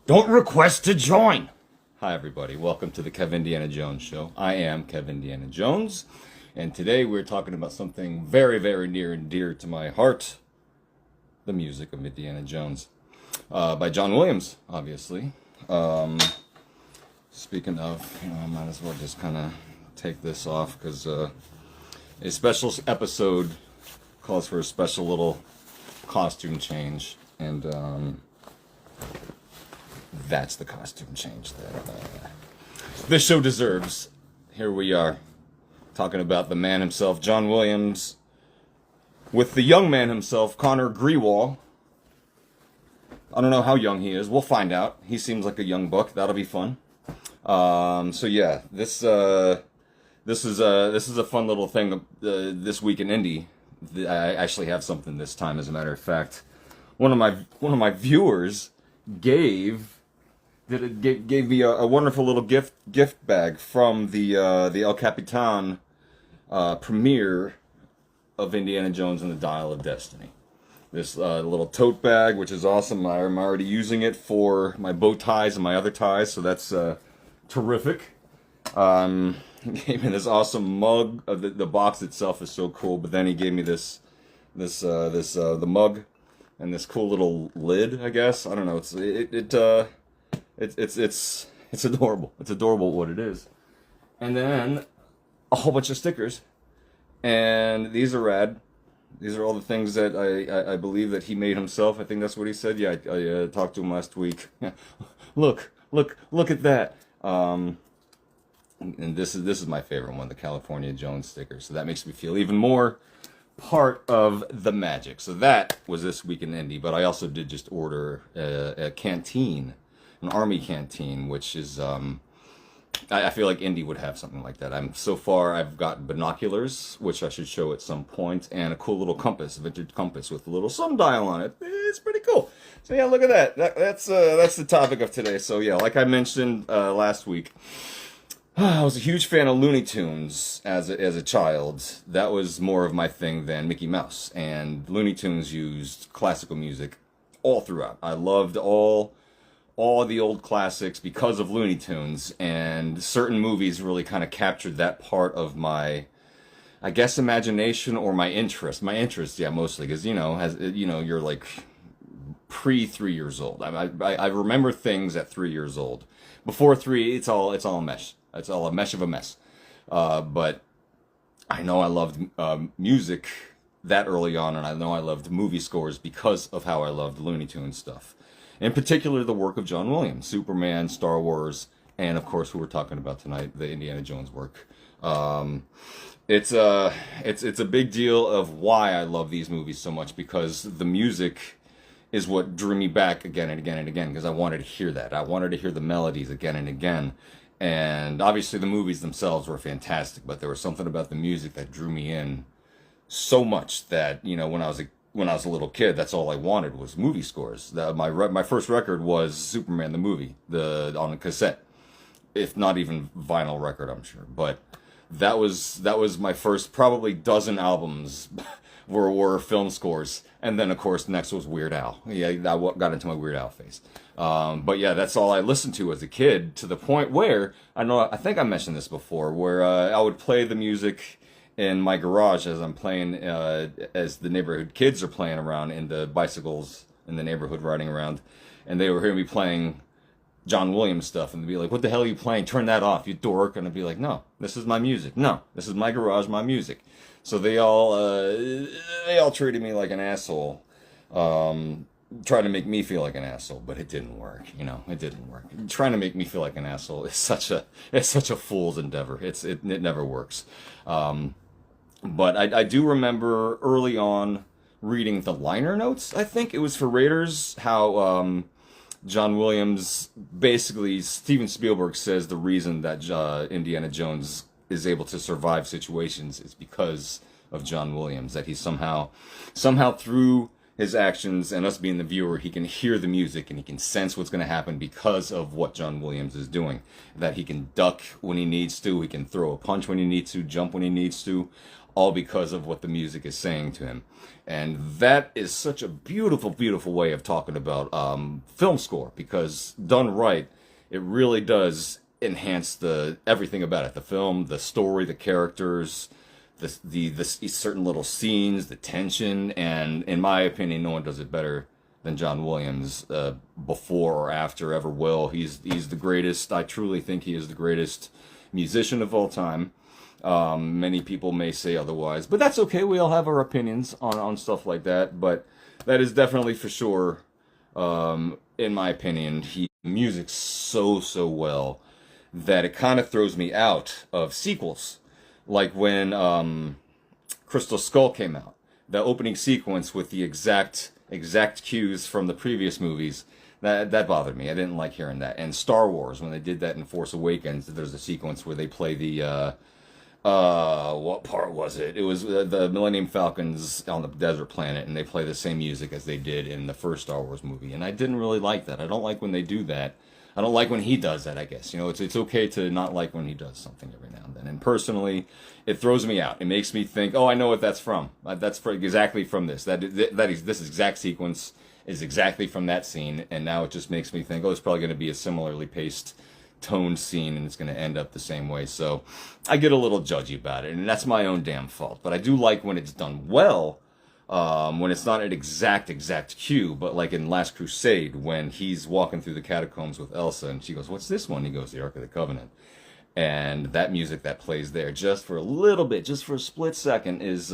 Don't request to join. Hi, everybody. Welcome to the Kev Indiana Jones Show. I am Kev Indiana Jones, and today we're talking about something very, very near and dear to my heart: the music of Indiana Jones, by John Williams, obviously. Speaking of, I might as well just kind of take this off because a special episode calls for a special little costume change, and that's the costume change that this show deserves. Here we are, talking about the man himself, John Williams, with the young man himself, Connor Grewal. I don't know how young he is. We'll find out. He seems like a young buck. That'll be fun. So yeah, this is a fun little thing. This week in Indy, I actually have something this time. As a matter of fact, one of my viewers gave me a wonderful little gift bag from the El Capitan premiere of Indiana Jones and the Dial of Destiny. This little tote bag, which is awesome. I'm already using it for my bow ties and my other ties, so that's terrific. He gave me this awesome mug. The box itself is so cool, but then he gave me the mug and this cool little lid. I guess I don't know. It's adorable. It's adorable what it is. And then a whole bunch of stickers. And these are rad. These are all the things that I believe that he made himself. I think that's what he said. Yeah, I talked to him last week. Look at that. And this is my favorite one, the California Jones sticker. So that makes me feel even more part of the magic. So that was this week in Indy. But I also did just order a canteen. An army canteen, which is I feel like Indy would have something like that. I've got binoculars, which I should show at some point, and a cool little compass, a vintage compass with a little sundial on it. It's pretty cool. So yeah, look at that. That's the topic of today. So yeah, like I mentioned last week, I was a huge fan of Looney Tunes as a child. That was more of my thing than Mickey Mouse, and Looney Tunes used classical music all throughout. I loved all the old classics because of Looney Tunes, and certain movies really kind of captured that part of my, I guess, imagination or my interest. My interest, yeah, mostly, because, you're like pre 3 years old. I remember things at 3 years old. Before 3, it's all a mesh. It's all a mesh of a mess. But I know I loved music that early on, and I know I loved movie scores because of how I loved Looney Tunes stuff. In particular, the work of John Williams, Superman, Star Wars, and of course, who we're talking about tonight, the Indiana Jones work. It's a big deal of why I love these movies so much, because the music is what drew me back again and again and again, because I wanted to hear that. I wanted to hear the melodies again and again. And obviously, the movies themselves were fantastic, but there was something about the music that drew me in so much that, when I was a little kid, that's all I wanted was movie scores. My first record was Superman the movie, on a cassette, if not even vinyl record, I'm sure. But that was my first probably dozen albums were film scores, and then of course next was Weird Al. Yeah, I got into my Weird Al phase. But yeah, that's all I listened to as a kid, to the point where I think I mentioned this before, where I would play the music in my garage as I'm playing, as the neighborhood kids are playing around in the bicycles in the neighborhood riding around, and they were hearing me playing John Williams stuff, and they'd be like, "What the hell are you playing? Turn that off, you dork!" And I'd be like, "No, this is my music. No, this is my garage, my music." So they all treated me like an asshole, trying to make me feel like an asshole, but it didn't work. It didn't work. Trying to make me feel like an asshole is such a fool's endeavor. It never works. But I do remember early on reading the liner notes. I think it was for Raiders, how John Williams, basically Steven Spielberg says the reason that Indiana Jones is able to survive situations is because of John Williams, that he somehow through his actions and us being the viewer, he can hear the music and he can sense what's going to happen because of what John Williams is doing. That he can duck when he needs to, he can throw a punch when he needs to, jump when he needs to. all because of what the music is saying to him. And that is such a beautiful, beautiful way of talking about film score, because done right, it really does enhance the everything about it: the film, the story, the characters, the certain little scenes, the tension. And in my opinion, no one does it better than John Williams, before or after ever will. He's the greatest. I truly think he is the greatest musician of all time. Many people may say otherwise, but that's okay. We all have our opinions on stuff like that. But that is definitely for sure, in my opinion, he music so well that it kind of throws me out of sequels. Like when Crystal Skull came out, the opening sequence with the exact cues from the previous movies, that bothered me. I didn't like hearing that. And Star Wars, when they did that in Force Awakens, there's a sequence where they play the what part was it? It was the Millennium Falcons on the desert planet, and they play the same music as they did in the first Star Wars movie, and I didn't really like that. I don't like when they do that. I don't like when he does that, I guess. You know, it's okay to not like when he does something every now and then. And personally, it throws me out. It makes me think, oh, I know what that's from. That's exactly from this. This exact sequence is exactly from that scene, and now it just makes me think, oh, it's probably going to be a similarly paced, toned scene, and it's going to end up the same way. So I get a little judgy about it, and that's my own damn fault. But I do like when it's done well. When it's not an exact cue, but like in Last Crusade, when he's walking through the catacombs with Elsa, and she goes, "What's this one?" He goes, "The Ark of the Covenant." And that music that plays there, just for a little bit, just for a split second, is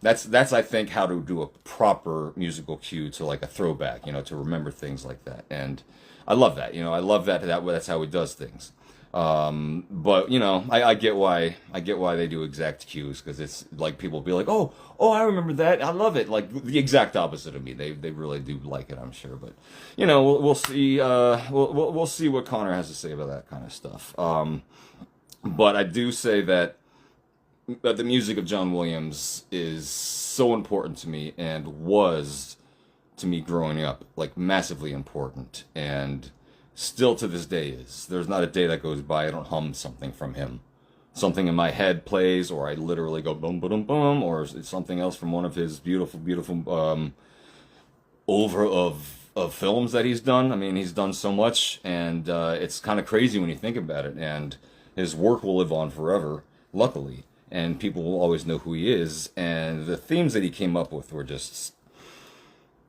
that's I think how to do a proper musical cue to like a throwback, you know, to remember things like that. And I love that, you know, I love that's how he does things. But you know, I get why they do exact cues, because it's like people be like, oh, I remember that, I love it. Like the exact opposite of me. They really do like it, I'm sure. But you know, we'll see. We'll see what Connor has to say about that kind of stuff. But I do say that the music of John Williams is so important to me, and was to me growing up, like massively important, and still to this day is. There's not a day that goes by I don't hum something from him. Something in my head plays, or I literally go boom, boom, boom, or it's something else from one of his beautiful, over of films that he's done. I mean, he's done so much, and it's kind of crazy when you think about it. And his work will live on forever, luckily, and people will always know who he is. And the themes that he came up with were just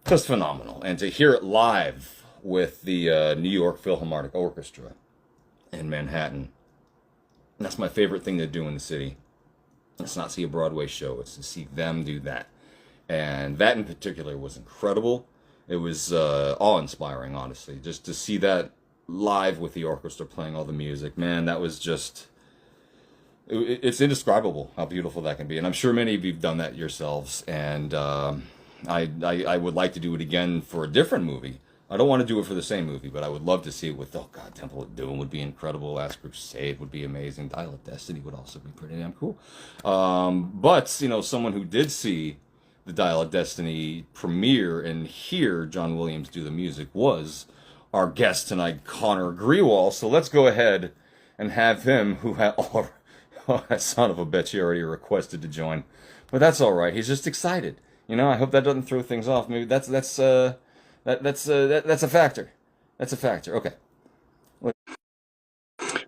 phenomenal. And to hear it live with the New York Philharmonic Orchestra in Manhattan, that's my favorite thing to do in the city. It's not see a Broadway show, it's to see them do that. And that in particular was incredible. It was awe-inspiring, honestly. Just to see that live with the orchestra playing all the music, man, that was just... It's indescribable how beautiful that can be. And I'm sure many of you have done that yourselves. And I would like to do it again for a different movie. I don't want to do it for the same movie, but I would love to see it with, oh god, Temple of Doom would be incredible, Last Crusade would be amazing, Dial of Destiny would also be pretty damn cool. But, you know, someone who did see the Dial of Destiny premiere and hear John Williams do the music was our guest tonight, Connor Grewal. So let's go ahead and have him, who had, oh, that son of a bitch, he already requested to join. But that's alright, he's just excited. You know, I hope that doesn't throw things off. Maybe that's a factor. That's a factor. Okay.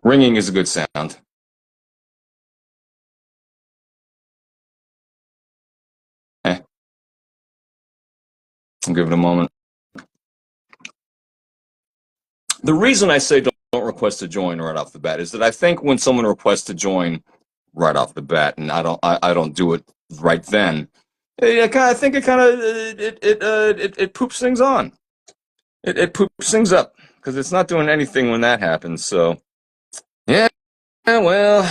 Ringing is a good sound. Okay. I'll give it a moment. The reason I say don't request to join right off the bat is that I think when someone requests to join right off the bat, and I don't do it right then, I think it poops things on. It poops things up, because it's not doing anything when that happens. So yeah, well,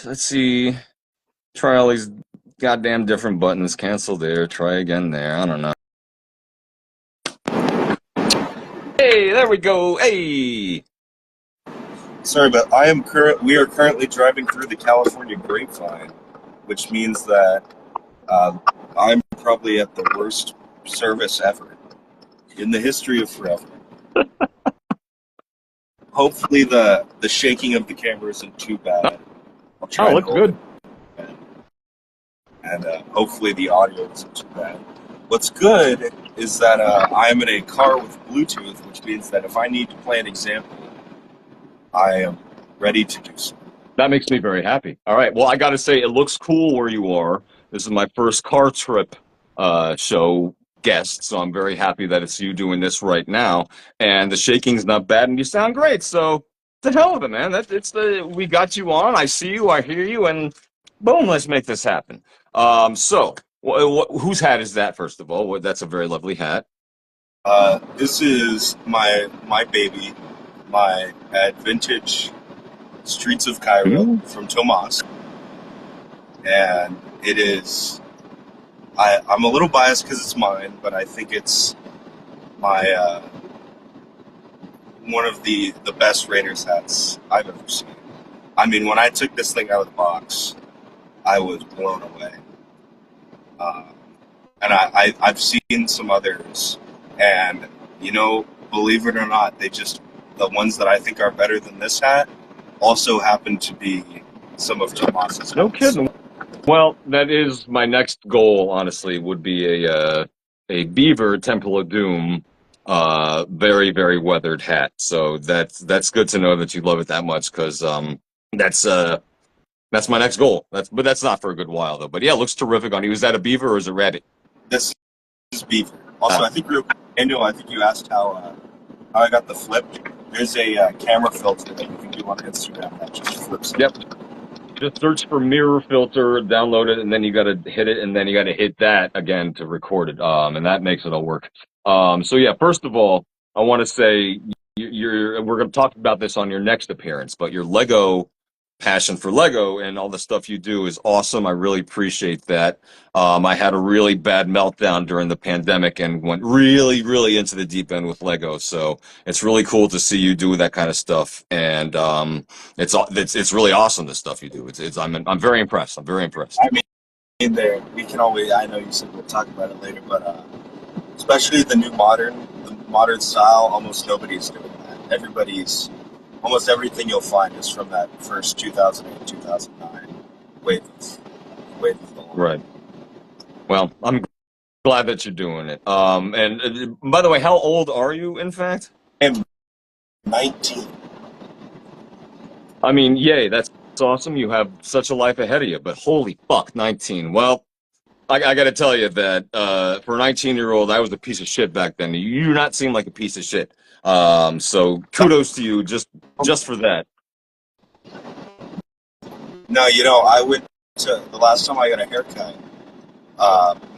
let's see. Try all these goddamn different buttons. Cancel there. Try again there. I don't know. Hey, there we go. Hey. Sorry, but we are currently driving through the California grapevine, which means that I'm probably at the worst service ever in the history of forever. Hopefully the shaking of the camera isn't too bad. I'll try. Oh, looks good. hopefully the audio isn't too bad. What's good is that I'm in a car with Bluetooth, which means that if I need to play an example, I am ready to do so. That makes me very happy. All right. Well, I got to say, it looks cool where you are. This is my first car trip show guest, so I'm very happy that it's you doing this right now. And the shaking's not bad, and you sound great. So, the hell with it, man. We got you on. I see you. I hear you, and boom, let's make this happen. Whose hat is that? First of all, that's a very lovely hat. This is my baby, my at vintage Streets of Cairo from Tomas, and it is. I'm a little biased because it's mine, but I think it's my one of the best Raiders hats I've ever seen. I mean, when I took this thing out of the box, I was blown away. And I've seen some others, and believe it or not, the ones that I think are better than this hat also happen to be some of Tomas's. No kidding. Well, that is my next goal. Honestly, would be a Beaver Temple of Doom, very very weathered hat. So that's good to know that you love it that much, because that's my next goal. But that's not for a good while though. But yeah, it looks terrific on you. Is that a Beaver or is it Reddit? This is Beaver. Also, I think I think you asked how I got the flip. There's a camera filter that you can do on Instagram that just flips it. Yep. Just search for mirror filter, download it, and then you got to hit it, and then you got to hit that again to record it. And that makes it all work. So yeah, first of all, I want to say we're going to talk about this on your next appearance, but your Lego passion for Lego and all the stuff you do is awesome. I really appreciate that. I had a really bad meltdown during the pandemic and went really, really into the deep end with Lego. So it's really cool to see you do that kind of stuff. And it's really awesome, the stuff you do. I'm very impressed. I'm very impressed. I mean, we can always. I know you said we'll talk about it later, but especially the modern style, almost nobody's doing that. Almost everything you'll find is from that first 2008, 2009 wave of the line. Right. Well, I'm glad that you're doing it. And by the way, how old are you, in fact? I'm 19. I mean, yay, that's awesome. You have such a life ahead of you, but holy fuck, 19. Well, I got to tell you that for a 19-year-old, I was a piece of shit back then. You do not seem like a piece of shit. So kudos to you just for that. No, I went to the last time I got a haircut.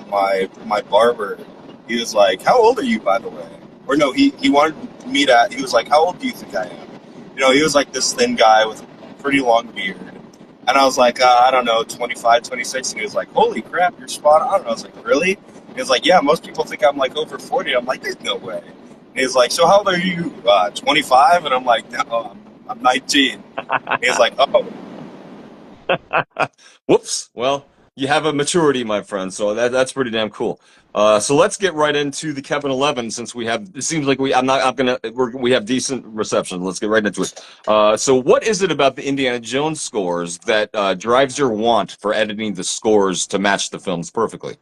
My barber, he was like, "How old are you, by the way?" Or no, he wanted me to. He was like, "How old do you think I am?" He was like this thin guy with a pretty long beard. And I was like, I don't know, 25, 26. And he was like, "Holy crap, you're spot on." And I was like, "Really?" He was like, "Yeah, most people think I'm like over 40. I'm like, "There's no way." And he's like, "So how old are you? 25? And I'm like, "No, I'm 19. And he's like, "Oh." Whoops. Well, you have a maturity, my friend. So that's pretty damn cool. So let's get right into the Kevin 11, since it seems like we have decent reception. Let's get right into it. So what is it about the Indiana Jones scores that drives your want for editing the scores to match the films perfectly?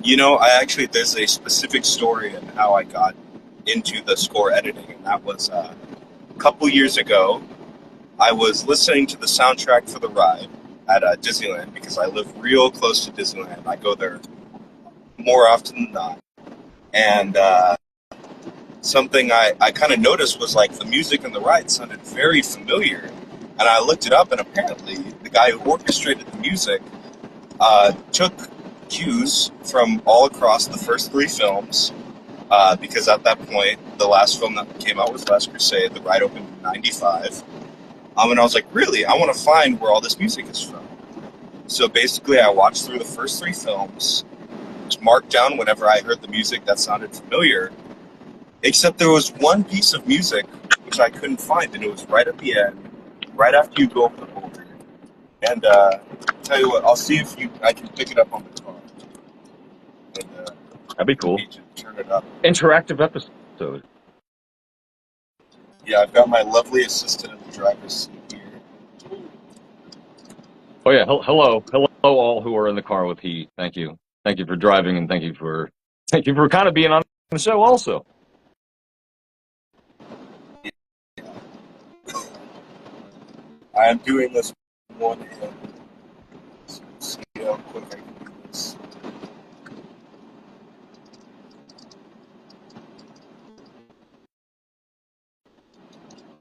There's a specific story in how I got into the score editing, and that was a couple years ago. I was listening to the soundtrack for the ride at Disneyland because I live real close to Disneyland. I go there more often than not. And something I kind of noticed was like the music in the ride sounded very familiar. And I looked it up, and apparently the guy who orchestrated the music took cues from all across the first three films. Because at that point, the last film that came out was Last Crusade. The ride opened in 95. And I was like, really? I want to find where all this music is from. So basically, I watched through the first three films, just marked down whenever I heard the music that sounded familiar, except there was one piece of music which I couldn't find, and it was right at the end, right after you go over the boulder. And tell you what, I'll see if I can pick it up on the car. And, that'd be cool. Turn it up. Interactive episode. Yeah, I've got my lovely assistant in the driver's seat here. Oh yeah, hello. all who are in the car with Heat. Thank you. Thank you for driving, and thank you for kind of being on the show also. I am doing this one hand. See how quick I can do this.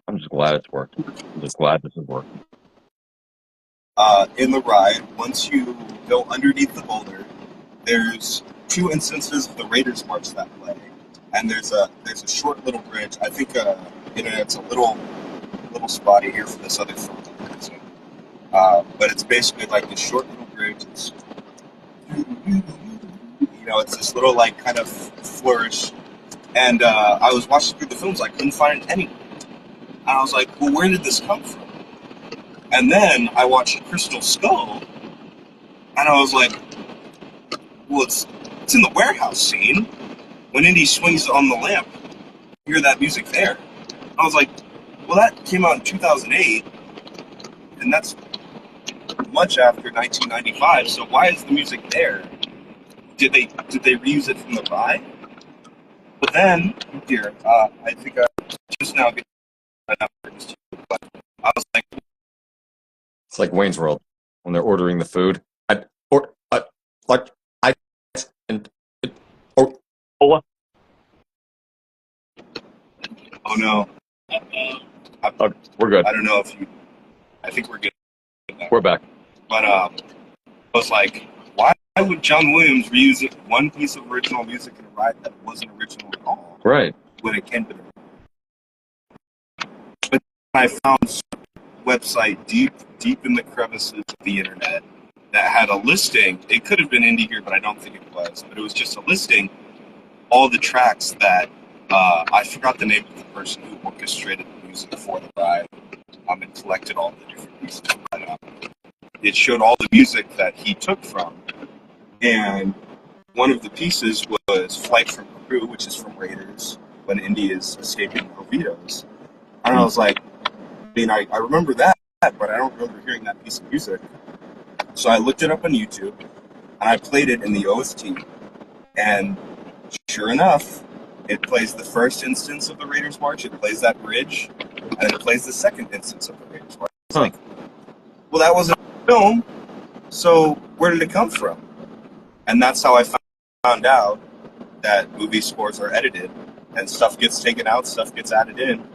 I'm just glad it's worked. I'm just glad this is working. In the ride, once you go underneath the boulder, there's 2 instances of the Raiders March that play, and there's a short little bridge. I think internet's a little spotty here for this other phone, but it's basically like this short little bridge. It's, it's this little like kind of flourish, and I was watching through the films. I couldn't find any, and I was like, well, where did this come from? And then I watched Crystal Skull, and I was like, well, it's in the warehouse scene. When Indy swings on the lamp, you hear that music there. I was like, well, that came out in 2008, and that's much after 1995, so why is the music there? Did they reuse it from the ride? But then, here, I think I just now get this to you, but I was like, It's like Wayne's World when they're ordering the food. oh no. We're good. I don't know if you. I think we're good. We're back. But I was like, why would John Williams reuse one piece of original music in a ride that wasn't original at all? Right. When it can be. But I found a website deep in the crevices of the internet that had a listing. It could have been Indie Gear, but I don't think it was. But it was just a listing, all the tracks that I forgot the name of the person who orchestrated the music for the ride and collected all the different pieces. But, it showed all the music that he took from, and one of the pieces was Flight from Peru, which is from Raiders, when Indy is escaping Oviedo's. And I was like, I remember that, but I don't remember hearing that piece of music. So I looked it up on YouTube, and I played it in the OST, and sure enough, it plays the first instance of the Raiders March, it plays that bridge, and then it plays the second instance of the Raiders March. It's like, well, that wasn't a film, so where did it come from? And that's how I found out that movie scores are edited, and stuff gets taken out, stuff gets added in,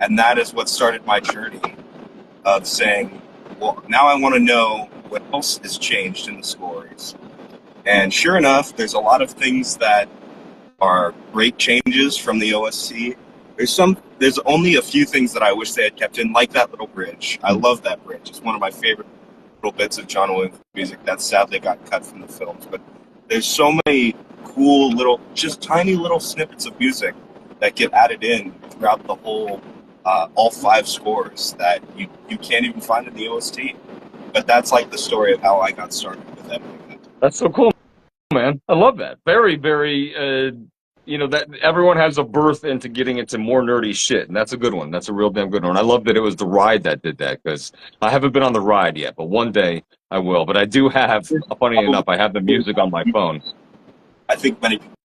and that is what started my journey of saying, well, now I want to know what else has changed in the scores. And sure enough, there's a lot of things that are great changes from the OSC. There's only a few things that I wish they had kept in, like that little bridge. I love that bridge. It's one of my favorite little bits of John Williams music that sadly got cut from the films. But there's so many cool little, just tiny little snippets of music that get added in throughout the whole, all 5 scores that you can't even find in the OST. But that's like the story of how I got started with everything. That's so cool, man. I love that. Very, very, that everyone has a birth into getting into more nerdy shit, and that's a good one. That's a real damn good one. I love that it was the ride that did that, because I haven't been on the ride yet, but one day I will. But I do have, funny enough, I have the music on my phone. I think many people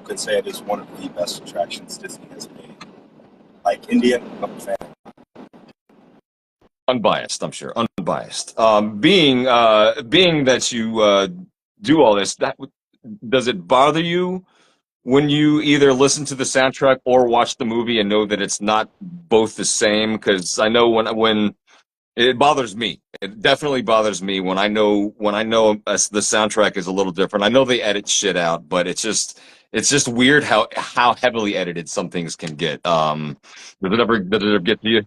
could say it is one of the best attractions Disney has made. Like, Indian, I'm a fan. Unbiased, I'm sure. Unbiased. Being that you do all this, does it bother you when you either listen to the soundtrack or watch the movie and know that it's not both the same? Because I know when it bothers me. It definitely bothers me when I know the soundtrack is a little different. I know they edit shit out, but it's just weird how heavily edited some things can get. Does it ever get to you?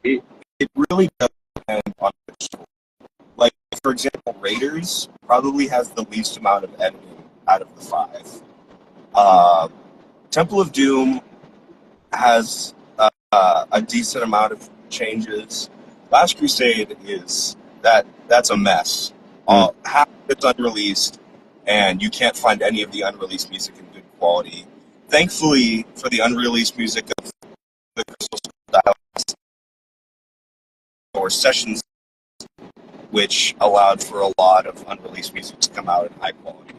It really does depend on the story. Like, for example, Raiders probably has the least amount of editing out of the 5. Temple of Doom has a decent amount of changes. Last Crusade that's a mess. Half of it's unreleased, and you can't find any of the unreleased music in good quality. Thankfully, for the unreleased music of the Crystal Style or Sessions, which allowed for a lot of unreleased music to come out in high quality.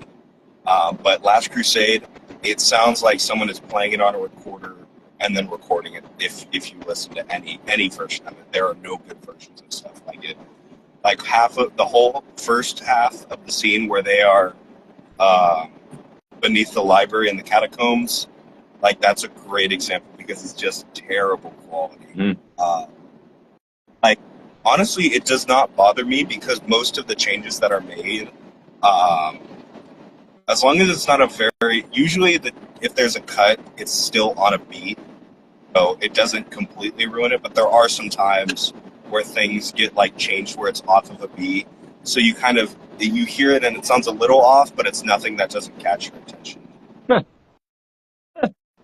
But Last Crusade, it sounds like someone is playing it on a recorder and then recording it. If you listen to any version of it, there are no good versions of stuff like it. Like half of the whole first half of the scene where they are beneath the library in the catacombs, like that's a great example because it's just terrible quality. Like honestly, it does not bother me because most of the changes that are made, as long as it's not a very usually if there's a cut, it's still on a beat, so it doesn't completely ruin it. But there are some times where things get like changed where it's off of a beat, so you hear it and it sounds a little off, but it's nothing that doesn't catch your attention.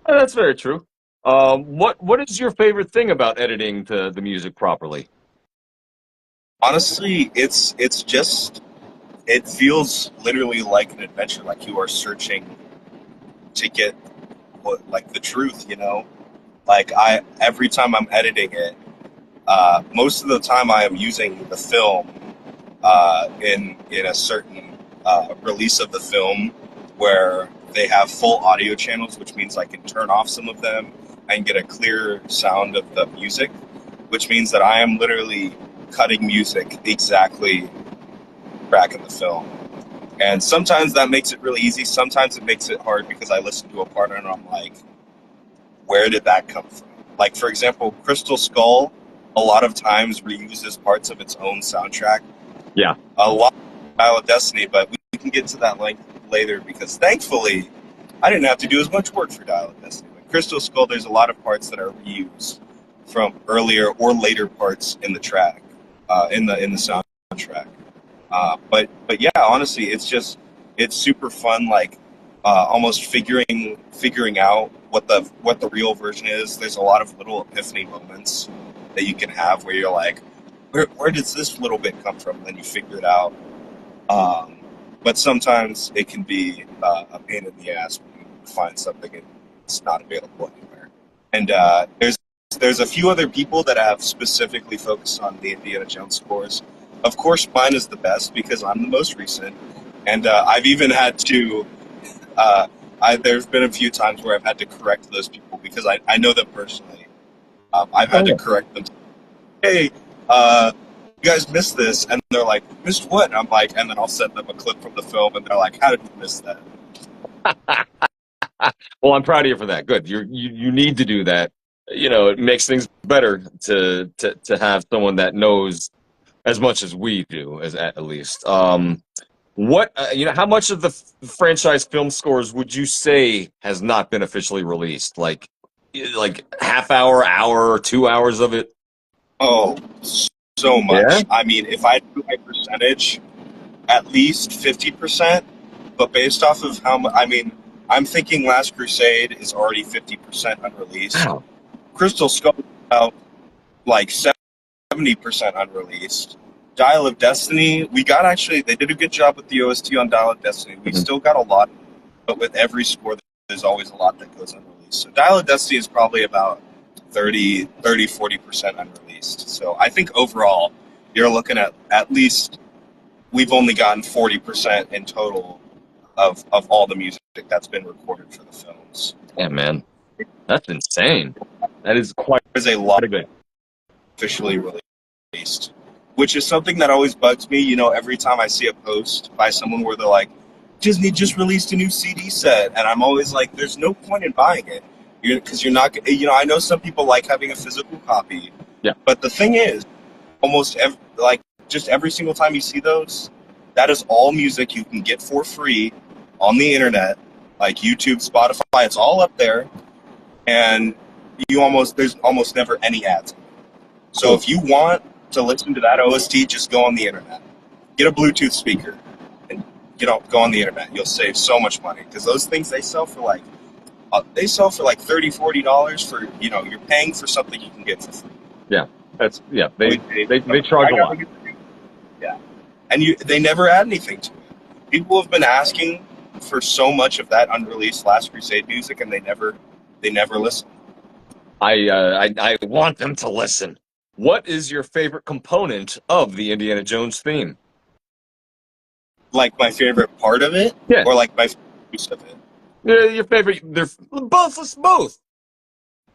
That's very true. What is your favorite thing about editing the music properly? Honestly, it's just it feels literally like an adventure, like you are searching to get like the truth, you know. Like every time I'm editing it, most of the time I am using the film in a certain release of the film where they have full audio channels, which means I can turn off some of them and get a clear sound of the music, which means that I am literally cutting music exactly back in the film. And sometimes that makes it really easy. Sometimes it makes it hard because I listen to a part and I'm like, where did that come from? Like, for example, Crystal Skull a lot of times reuses parts of its own soundtrack. Yeah. A lot of Dial of Destiny, but we can get to that later because thankfully I didn't have to do as much work for Dial of Destiny. But Crystal Skull, there's a lot of parts that are reused from earlier or later parts in the track, in the soundtrack. But yeah, honestly, it's super fun. Like almost figuring out what the real version is. There's a lot of little epiphany moments that you can have where you're like, where does this little bit come from? And then you figure it out. But sometimes it can be a pain in the ass when you find something and it's not available anywhere. And there's a few other people that have specifically focused on the Indiana Jones scores. Of course, mine is the best because I'm the most recent, and I've even had to. There's been a few times where I've had to correct those people because I know them personally. I've had to correct them. Hey, you guys missed this, and they're like, "Missed what?" And I'm like, and then I'll send them a clip from the film, and they're like, "How did you miss that?" Well, I'm proud of you for that. Good. You need to do that. You know, it makes things better to have someone that knows as much as we do, as at least. What how much of the franchise film scores would you say has not been officially released? Like half hour, 2 hours of it? Oh, so much. Yeah? I mean, if I do my percentage, at least 50%. But based off of how much, I mean, I'm thinking Last Crusade is already 50% unreleased. Wow. Crystal Skull is about like 70% unreleased. Dial of Destiny, they did a good job with the OST on Dial of Destiny. We still got a lot, but with every score, there's always a lot that goes unreleased. So Dial of Destiny is probably about 40% unreleased. So I think overall, you're looking at least we've only gotten 40% in total of all the music that's been recorded for the films. Yeah, man. That's insane. That is quite There's a lot a bit. officially released, which is something that always bugs me. You know, every time I see a post by someone where they're like, Disney just released a new CD set, and I'm always like, there's no point in buying it because you're not. You know, I know some people like having a physical copy. Yeah. But the thing is, just every single time you see those, that is all music you can get for free on the internet, like YouTube, Spotify. It's all up there, and there's almost never any ads. So if you want to listen to that OST, just go on the internet, get a Bluetooth speaker, and go on the internet. You'll save so much money because those things they sell for like $30-$40 for you're paying for something you can get for free. Yeah, they charge a lot. Yeah, and they never add anything to it. People have been asking for so much of that unreleased Last Crusade music, and they never listen. I want them to listen. What is your favorite component of the Indiana Jones theme? Like my favorite part of it, Yeah, or like my favorite use of it. your favorite. They're both. Let's both.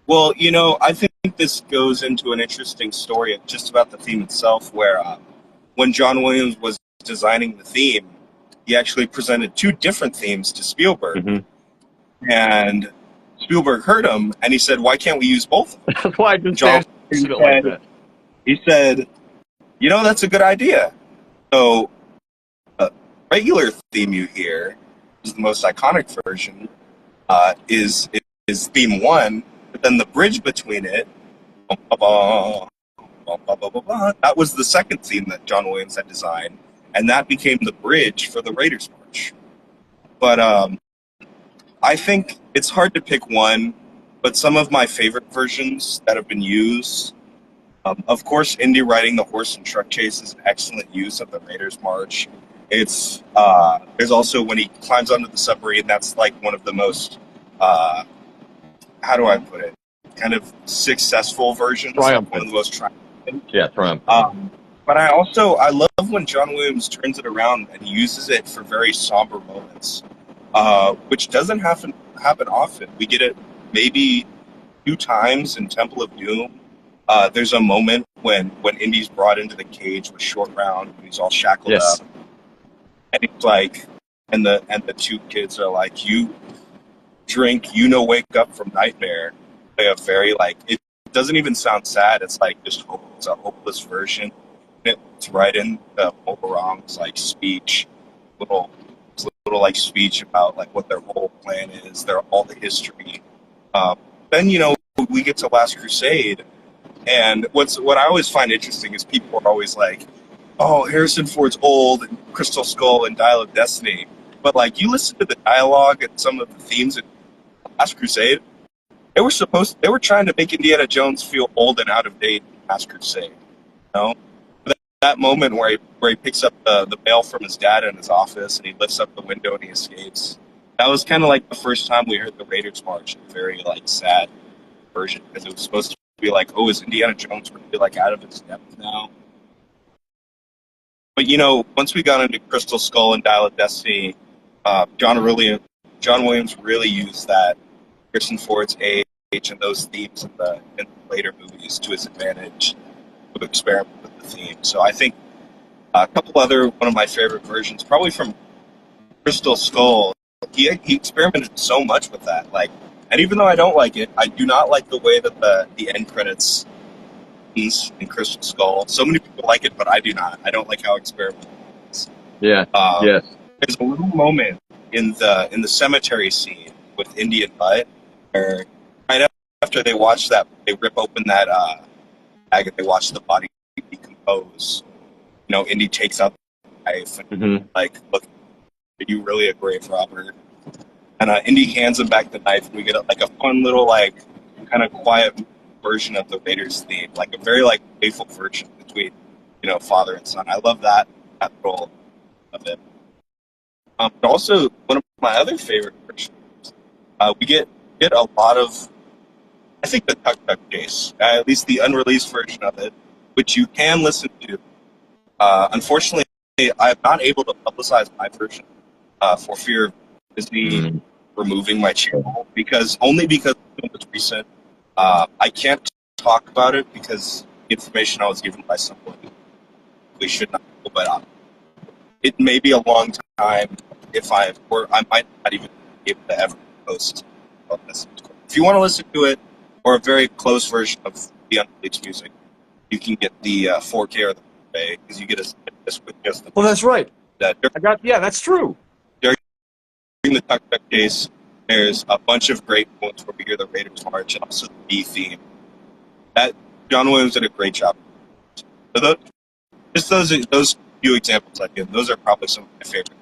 Well, I think this goes into an interesting story just about the theme itself, where when John Williams was designing the theme, he actually presented two different themes to Spielberg, Mm-hmm. and Spielberg heard him, and he said, "Why can't we use both?" That's why I just John answered it like said, that. he said, "That's a good idea." So, the regular theme you hear is the most iconic version. Is theme one, but then the bridge between it, that was the second theme that John Williams had designed, and that became the bridge for the Raiders March. But I think it's hard to pick one, but some of my favorite versions that have been used, of course, Indy riding the horse and truck chase is an excellent use of the Raiders March. It's there's also when he climbs onto the submarine. That's like one of the most how do I put it? Kind of successful versions. Triumphant. One of the most triumphant. Yeah, triumphant. But I love when John Williams turns it around and uses it for very somber moments, which doesn't happen often. We get it maybe 2 times in Temple of Doom. There's a moment when Indy's brought into the cage with Short Round, and he's all shackled Yes. up, and he's like, and the two kids are like, "You drink, wake up from nightmare." They have very like it doesn't even sound sad. It's like just hope. It's a hopeless version. It's right in the Oberon's like speech, little like speech about like what their whole plan is, all the history. Then we get to Last Crusade, and what I always find interesting is people are always like, "Oh, Harrison Ford's old and Crystal Skull and Dial of Destiny," but like you listen to the dialogue and some of the themes in Last Crusade, they were trying to make Indiana Jones feel old and out of date in Last Crusade. You know? That moment where he picks up the mail from his dad in his office and he lifts up the window and he escapes. That was kind of like the first time we heard the Raiders March, a very like sad version, because it was supposed to be like, oh, is Indiana Jones really like out of his depth now? But once we got into Crystal Skull and Dial of Destiny, John Williams really used that Harrison Ford's age and those themes in the later movies to his advantage to experiment with the theme. So I think one of my favorite versions, probably from Crystal Skull, he experimented so much with that. Like, and even though I don't like it, I do not like the way that the end credits is in Crystal Skull. So many people like it, but I do not. I don't like how experimental it is. Yeah. Yes. There's a little moment in the cemetery scene with Indy and Butt, where right after they watch that, they rip open that bag and they watch the body decompose. Indy takes out the knife and like, look, are you really a grave robber? And Indy hands him back the knife, and we get like a fun little like kind of quiet version of the Raiders theme, like a very like playful version between father and son. I love that role of it. But also one of my other favorite versions, we get a lot of, I think, the Tuk Tuk Chase, at least the unreleased version of it, which you can listen to. Unfortunately, I'm not able to publicize my version for fear of Disney removing my channel, because it was recent. I can't talk about it because the information I was given by someone we should not know, but it may be a long time or I might not even be able to ever post on this. If you want to listen to it, or a very close version of the unreleased music, you can get the 4K or the 4K, because you get a disc with just the. Well, that's right. Yeah, that's true. During the Tuk Tuk Chase, there's a bunch of great moments where we hear the Raiders March and also the B theme. That John Williams did a great job. So those few examples I give, those are probably some of my favorite.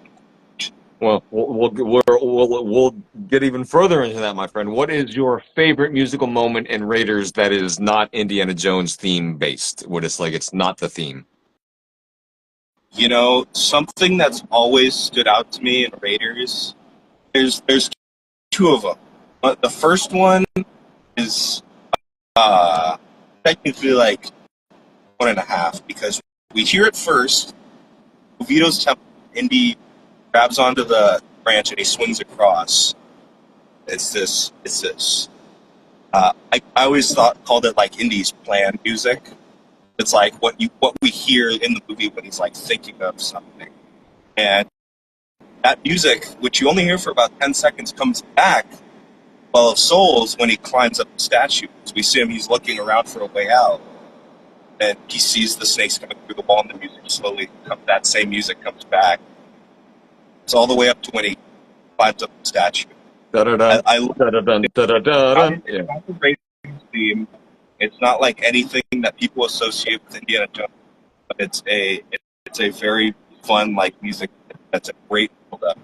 Well, we'll get even further into that, my friend. What is your favorite musical moment in Raiders that is not Indiana Jones theme based? What it's like it's not the theme. Something that's always stood out to me in Raiders. There's two of them. But the first one is technically like 1.5 because we hear it first. Vito's temple, Indy grabs onto the branch and he swings across. It's this. I always called it like Indy's plan music. It's like what we hear in the movie when he's like thinking of something, and that music, which you only hear for about 10 seconds, comes back. Well, of Souls, when he climbs up the statue, we see him. He's looking around for a way out, and he sees the snakes coming through the wall, and the music slowly. That same music comes back. It's all the way up to when he climbs up the statue. I love it. Yeah. It's not the Raiders theme. It's not like anything that people associate with Indiana Jones, but it's a very fun like music that's a great build-up.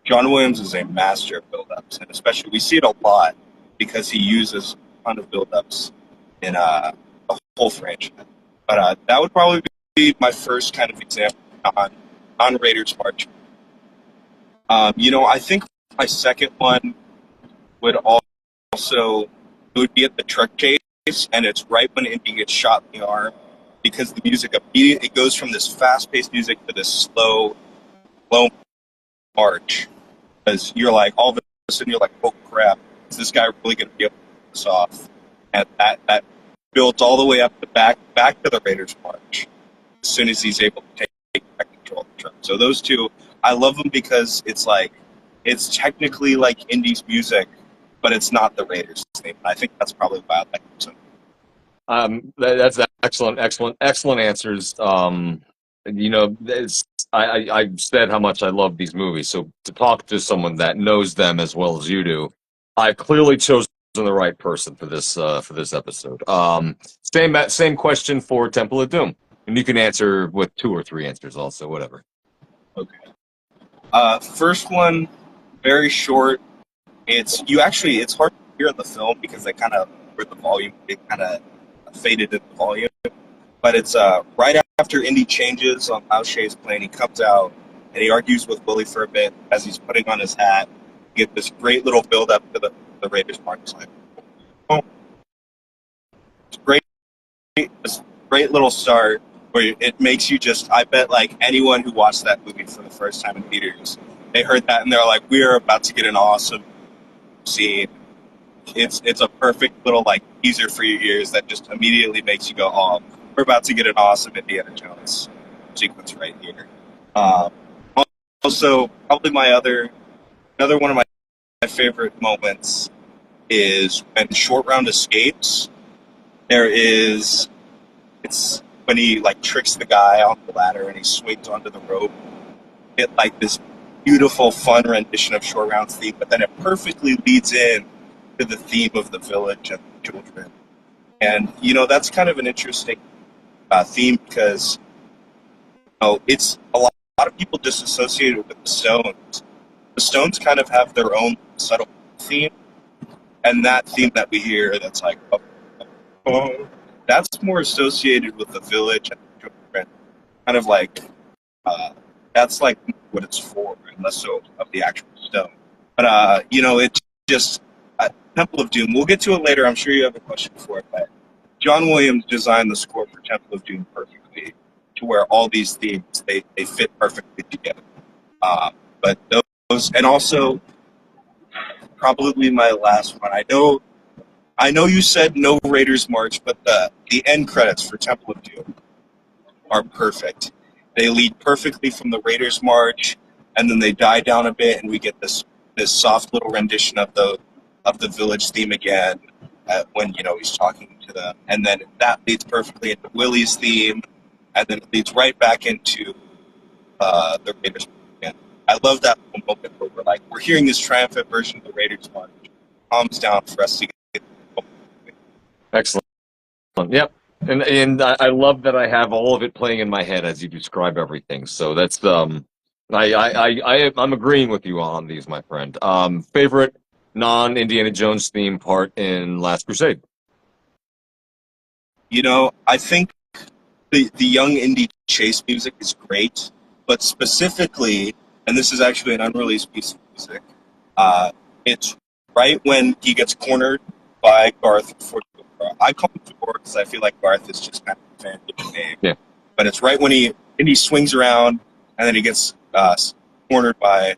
John Williams is a master of build-ups, and especially we see it a lot because he uses a ton of build-ups in the whole franchise. But that would probably be my first kind of example on Raiders March. I think my second one would be at the truck chase, and it's right when Indy gets shot in the arm, because the music immediately goes from this fast-paced music to this slow march. Because you're like, all of a sudden you're like, oh crap, is this guy really going to be able to pull this off? And that builds all the way up the back to the Raiders march as soon as he's able to take back control of the truck. So those two, I love them because it's technically like Indy's music, but it's not the Raiders theme. I think that's probably why I like them. That's excellent answers. I said how much I love these movies. So to talk to someone that knows them as well as you do, I've clearly chosen the right person for this episode. Same question for Temple of Doom, and you can answer with 2 or 3 answers also, whatever. Okay. First one, very short. It's hard to hear in the film because they kind of with the volume, it kind of faded in the volume. But it's right after Indy changes on Lao She's plane, he comes out and he argues with Willie for a bit as he's putting on his hat. You get this great little build up to the Raiders march line. It's great, this great little start where it makes you I bet like anyone who watched that movie for the first time in theaters, they heard that and they're like, we are about to get an awesome scene. It's a perfect little like teaser for your ears that just immediately makes you go, oh, we're about to get an awesome Indiana Jones sequence right here. Also, probably another one of my favorite moments is when Short Round escapes. It's when he like tricks the guy on the ladder and he swings onto the rope. It like this beautiful, fun rendition of Short Round's theme, but then it perfectly leads in to the theme of the village and the children. And that's kind of an interesting theme because it's a lot of people disassociate it with the Stones. The Stones kind of have their own subtle theme, and that theme that we hear that's like, that's more associated with the village and the children. Kind of like, that's like what it's for, and less so of the actual stone. But, it's just Temple of Doom. We'll get to it later. I'm sure you have a question for it, but John Williams designed the score for Temple of Doom perfectly to where all these themes, they fit perfectly together. But those, and also probably my last one. I know you said no Raiders March, but the end credits for Temple of Doom are perfect. They lead perfectly from the Raiders March, and then they die down a bit, and we get this soft little rendition of the village theme again when he's talking to them, and then that leads perfectly into Willie's theme, and then it leads right back into the Raiders March again. I love that moment where we're hearing this triumphant version of the Raiders March. Calms down for us to get. Excellent. Yep. And I love that I have all of it playing in my head as you describe everything. So that's I'm agreeing with you on these, my friend. Favorite non-Indiana Jones theme part in Last Crusade? I think the young Indy chase music is great, but specifically, and this is actually an unreleased piece of music, it's right when he gets cornered by Garth. I call him Thor because I feel like Garth is just kind of fan name. Yeah. But it's right when he swings around and then he gets cornered by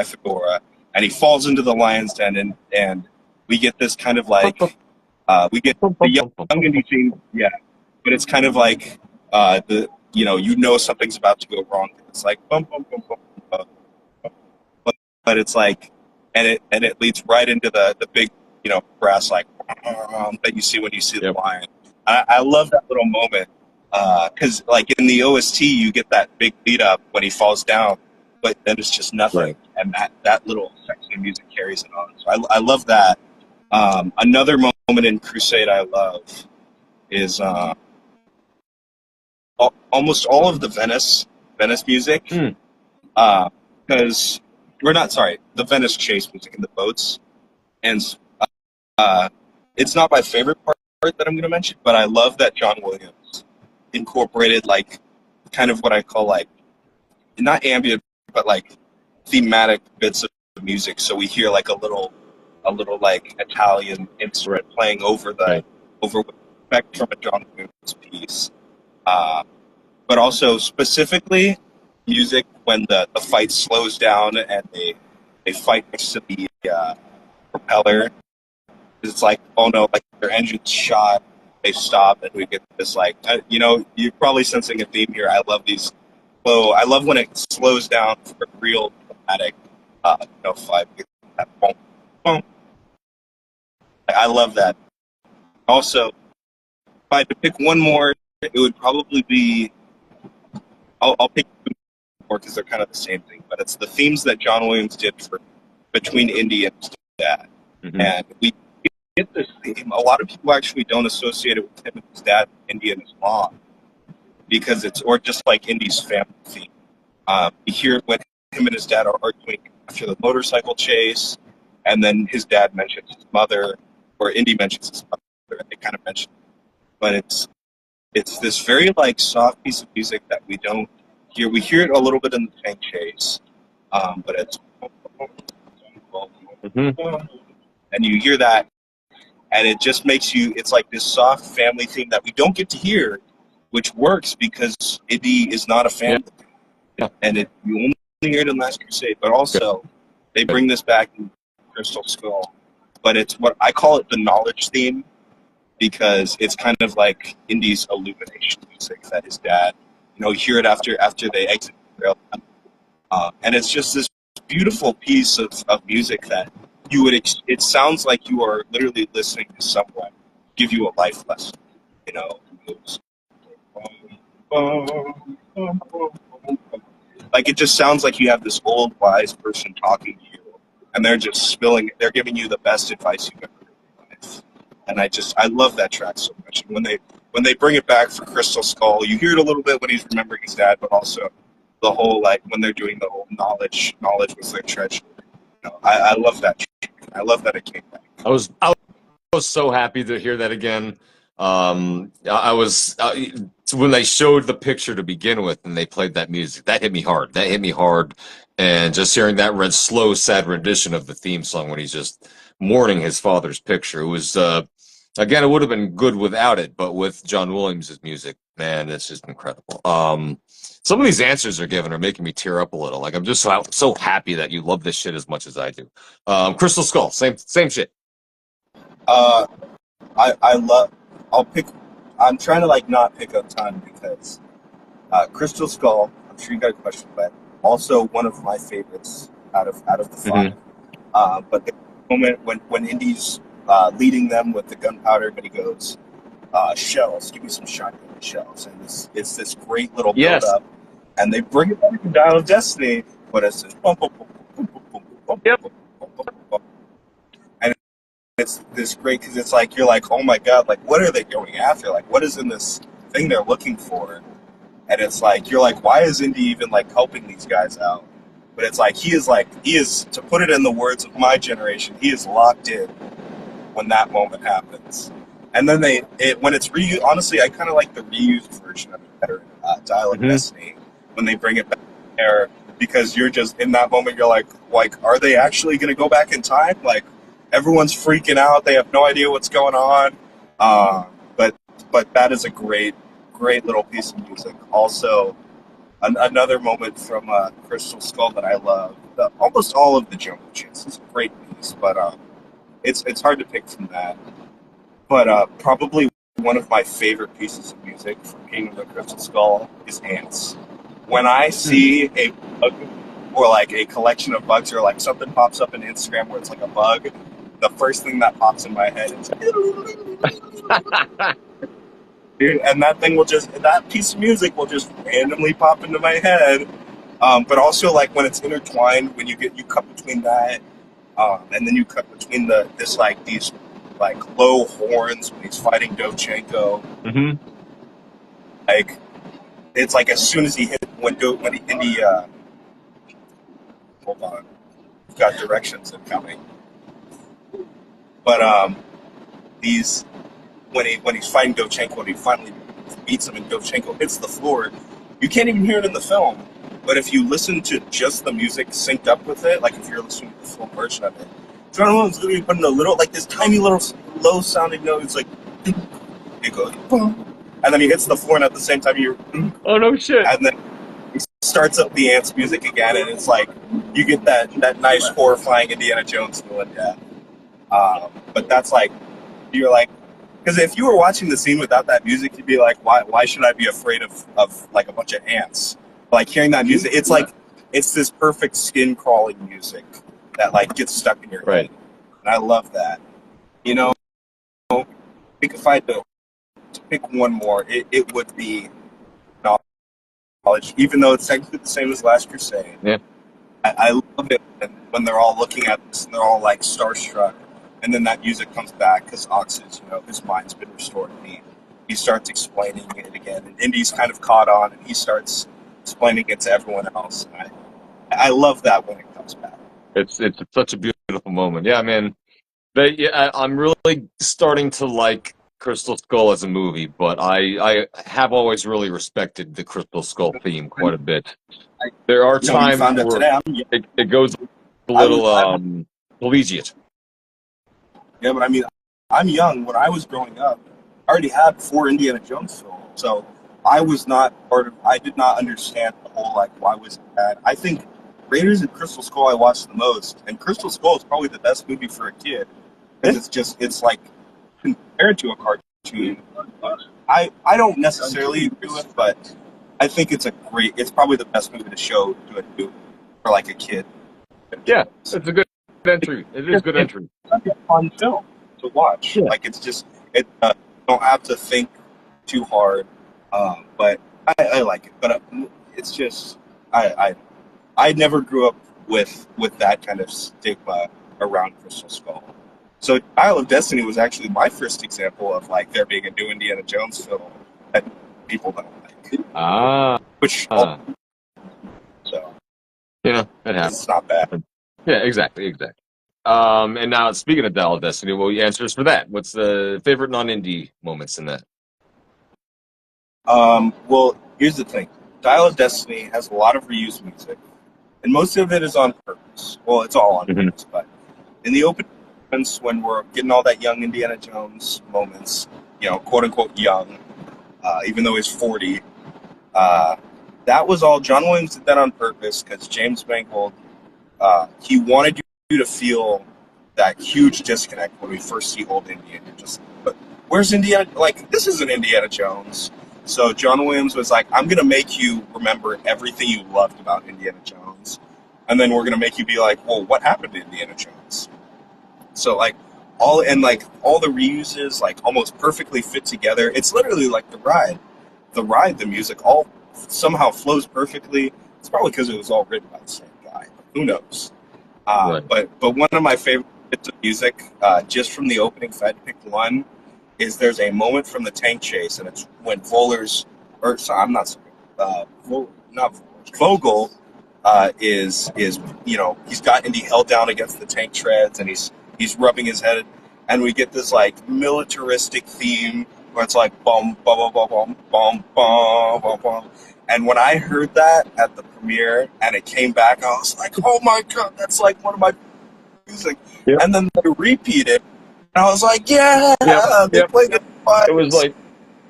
Fedora and he falls into the lion's den and we get this kind of like we get the young Indy team, yeah. But it's kind of like something's about to go wrong. It's like bum bum bum bum, bum, bum. But it's like and it leads right into the big brass like that you see when you see the lion. I love that little moment because like in the OST you get that big beat up when he falls down, but then it's just nothing, and that little section of music carries it on. So I love that. Another moment in Crusade I love is almost all of the Venice music, because the Venice chase music in the boats, and it's not my favorite part that I'm going to mention, but I love that John Williams incorporated like kind of what I call like not ambient but like thematic bits of music, so we hear like a little like Italian instrument playing over the effect from a John Williams piece. But also specifically music when the fight slows down and they fight next to the propeller. It's like, oh no, like their engine's shot, they stop, and we get this like, you're probably sensing a theme here. I love these slow. I love when it slows down for a real dramatic, fight. That boom, boom. I love that. Also, if I had to pick one more, it would probably be. I'll pick two more because they're kind of the same thing, but it's the themes that John Williams did for between Indy and his dad, and we get this theme. A lot of people actually don't associate it with him and his dad, Indy and his mom, because or just like Indy's family theme. You hear it when him and his dad are arguing after the motorcycle chase, and then his dad mentions his mother, or Indy mentions his mother, and they kind of mention, but it's this very like soft piece of music that we don't hear. We hear it a little bit in the tank chase, but it's and you hear that, and it just makes you. It's like this soft family theme that we don't get to hear, which works because Indy is not a family, and you only hear it in Last Crusade. But also, they bring this back in Crystal Skull, but it's what I call it the knowledge theme, because it's kind of like Indy's illumination music that his dad, you hear it after they exit the rail, and it's just this beautiful piece of music that it sounds like you are literally listening to someone give you a life lesson, like it just sounds like you have this old wise person talking to you, and they're giving you the best advice you've ever heard in your life. And I love that track so much. And when they bring it back for Crystal Skull, you hear it a little bit when he's remembering his dad, but also the whole like when they're doing the whole knowledge was their treasure. I love that track. I love that it came back. I was so happy to hear that again. I was when they showed the picture to begin with, and they played that music. That hit me hard. And just hearing that slow, sad rendition of the theme song when he's just mourning his father's picture, it was again, it would have been good without it, but with John Williams' music, man, it's just incredible. Some of these answers are given are making me tear up a little. Like I'm just so happy that you love this shit as much as I do. Crystal Skull, same shit. I'm trying to like not pick a ton because Crystal Skull, I'm sure you got a question, but also one of my favorites out of the five. But the moment when Indy's leading them with the gunpowder, but he goes, shells, give me some shotgun shells, and it's this great little build up, and they bring it back to Dial of Destiny, but it's this bum, bum, bum, bum, bum, bum, bum, bum, bum, bum, bum. And it's this great because it's like you're like, oh my god, like what are they going after? Like what is in this thing they're looking for? And it's like you're like, why is Indy even like helping these guys out? But it's like he is to put it in the words of my generation, he is locked in when that moment happens. And then when it's reused, honestly, I kind of like the reused version of it better, Dial of Destiny, when they bring it back there, because you're just, in that moment, you're like, are they actually going to go back in time? Like, everyone's freaking out, they have no idea what's going on, but that is a great great little piece of music. Also, another moment from Crystal Skull that I love. Almost all of the Jungle Chase is a great piece, but it's hard to pick from that. But probably one of my favorite pieces of music from Kingdom of the Crystal Skull is Ants. When I see a bug or like a collection of bugs or like something pops up in Instagram where it's like a bug, the first thing that pops in my head is dude, and that piece of music will just randomly pop into my head. But also like when it's intertwined, when you cut between that, and then you cut between these low horns when he's fighting Dovchenko. Mm-hmm. Like it's like as soon as he hit hold on, we've got directions incoming. But these when he's fighting Dovchenko and he finally beats him and Dovchenko hits the floor, you can't even hear it in the film. But if you listen to just the music synced up with it, like if you're listening to the full version of it, John Williams literally putting a little, like this tiny little low sounding note. It's like, it goes, boom. And then he hits the floor, and at the same time, you're, oh no shit. And then he starts up the Ants music again, and it's like, you get that nice, horrifying Indiana Jones feeling, yeah. But that's like, you're like, because if you were watching the scene without that music, you'd be like, why should I be afraid of like a bunch of ants? Like hearing that music, it's like, it's this perfect skin crawling music that like gets stuck in your head. And I love that. You know, I think if I had to pick one more, it would be Knowledge, even though it's technically the same as Last Crusade. Yeah. I love it when they're all looking at this and they're all like starstruck. And then that music comes back because Ox's, his mind's been restored. And he starts explaining it again. And Indy's kind of caught on, and he starts explaining it to everyone else. And I love that when it comes back. It's such a beautiful moment. Yeah, man. I'm really starting to like Crystal Skull as a movie, but I have always really respected the Crystal Skull theme quite a bit. There are times where it goes a little collegiate. Yeah, but I mean, I'm young. When I was growing up, I already had 4 Indiana Jones films, so I was not I did not understand the whole, like, why was it bad? I think Raiders and Crystal Skull I watched the most, and Crystal Skull is probably the best movie for a kid, because it's like, compared to a cartoon, I don't necessarily agree with, but I think it's probably the best movie to show to a dude for, like, a kid. Yeah, it's a good entry. It is a good entry. It's a fun film to watch. Yeah. Like, it's just, you don't have to think too hard, but I like it. But it's just, I never grew up with that kind of stigma around Crystal Skull. So Dial of Destiny was actually my first example of, like, there being a new Indiana Jones film that people don't like. So, it happens. It's not bad. Yeah, exactly. And now, speaking of Dial of Destiny, well, your answers for that. What's the favorite non-indie moments in that? Well, here's the thing. Dial of Destiny has a lot of reused music, and most of it is on purpose. Well, it's all on purpose, but in the opening moments when we're getting all that young Indiana Jones moments, quote-unquote young, even though he's 40, that was all, John Williams did that on purpose because James Mangold, he wanted you to feel that huge disconnect when we first see old Indiana. But where's Indiana? Like, this isn't Indiana Jones. So John Williams was like, I'm going to make you remember everything you loved about Indiana Jones. And then we're going to make you be like, well, what happened to Indiana Jones? So, like, all the reuses, like, almost perfectly fit together. It's literally like The Ride. The music all somehow flows perfectly. It's probably because it was all written by the same guy. Who knows? Right. But one of my favorite bits of music, just from the opening, if I had to pick one, is there's a moment from the tank chase, and it's when Vogel is he's got Indy held down against the tank treads, and he's rubbing his head, and we get this like militaristic theme where it's like bum bum bum bum bum bum bum bum. And when I heard that at the premiere and it came back, I was like, oh my god, that's like one of my music. Yep. And then they repeat it, and I was like, they played it. It was like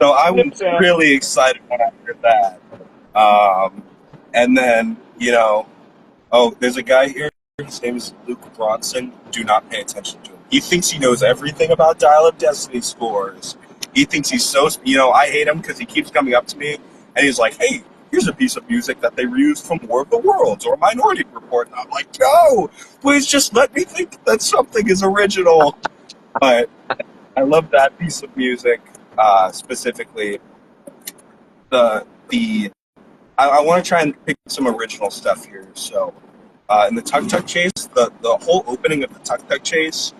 So I was really excited when I heard that. And then, oh, there's a guy here. His name is Luke Bronson. Do not pay attention to him. He thinks he knows everything about Dial of Destiny scores. He thinks he's so, I hate him because he keeps coming up to me and he's like, hey, here's a piece of music that they reused from War of the Worlds or Minority Report. And I'm like, no, please just let me think that something is original. But I love that piece of music, specifically. I want to try and pick some original stuff here. So, in the Tuk Tuk Chase, the whole opening of the Tuk Tuk Chase,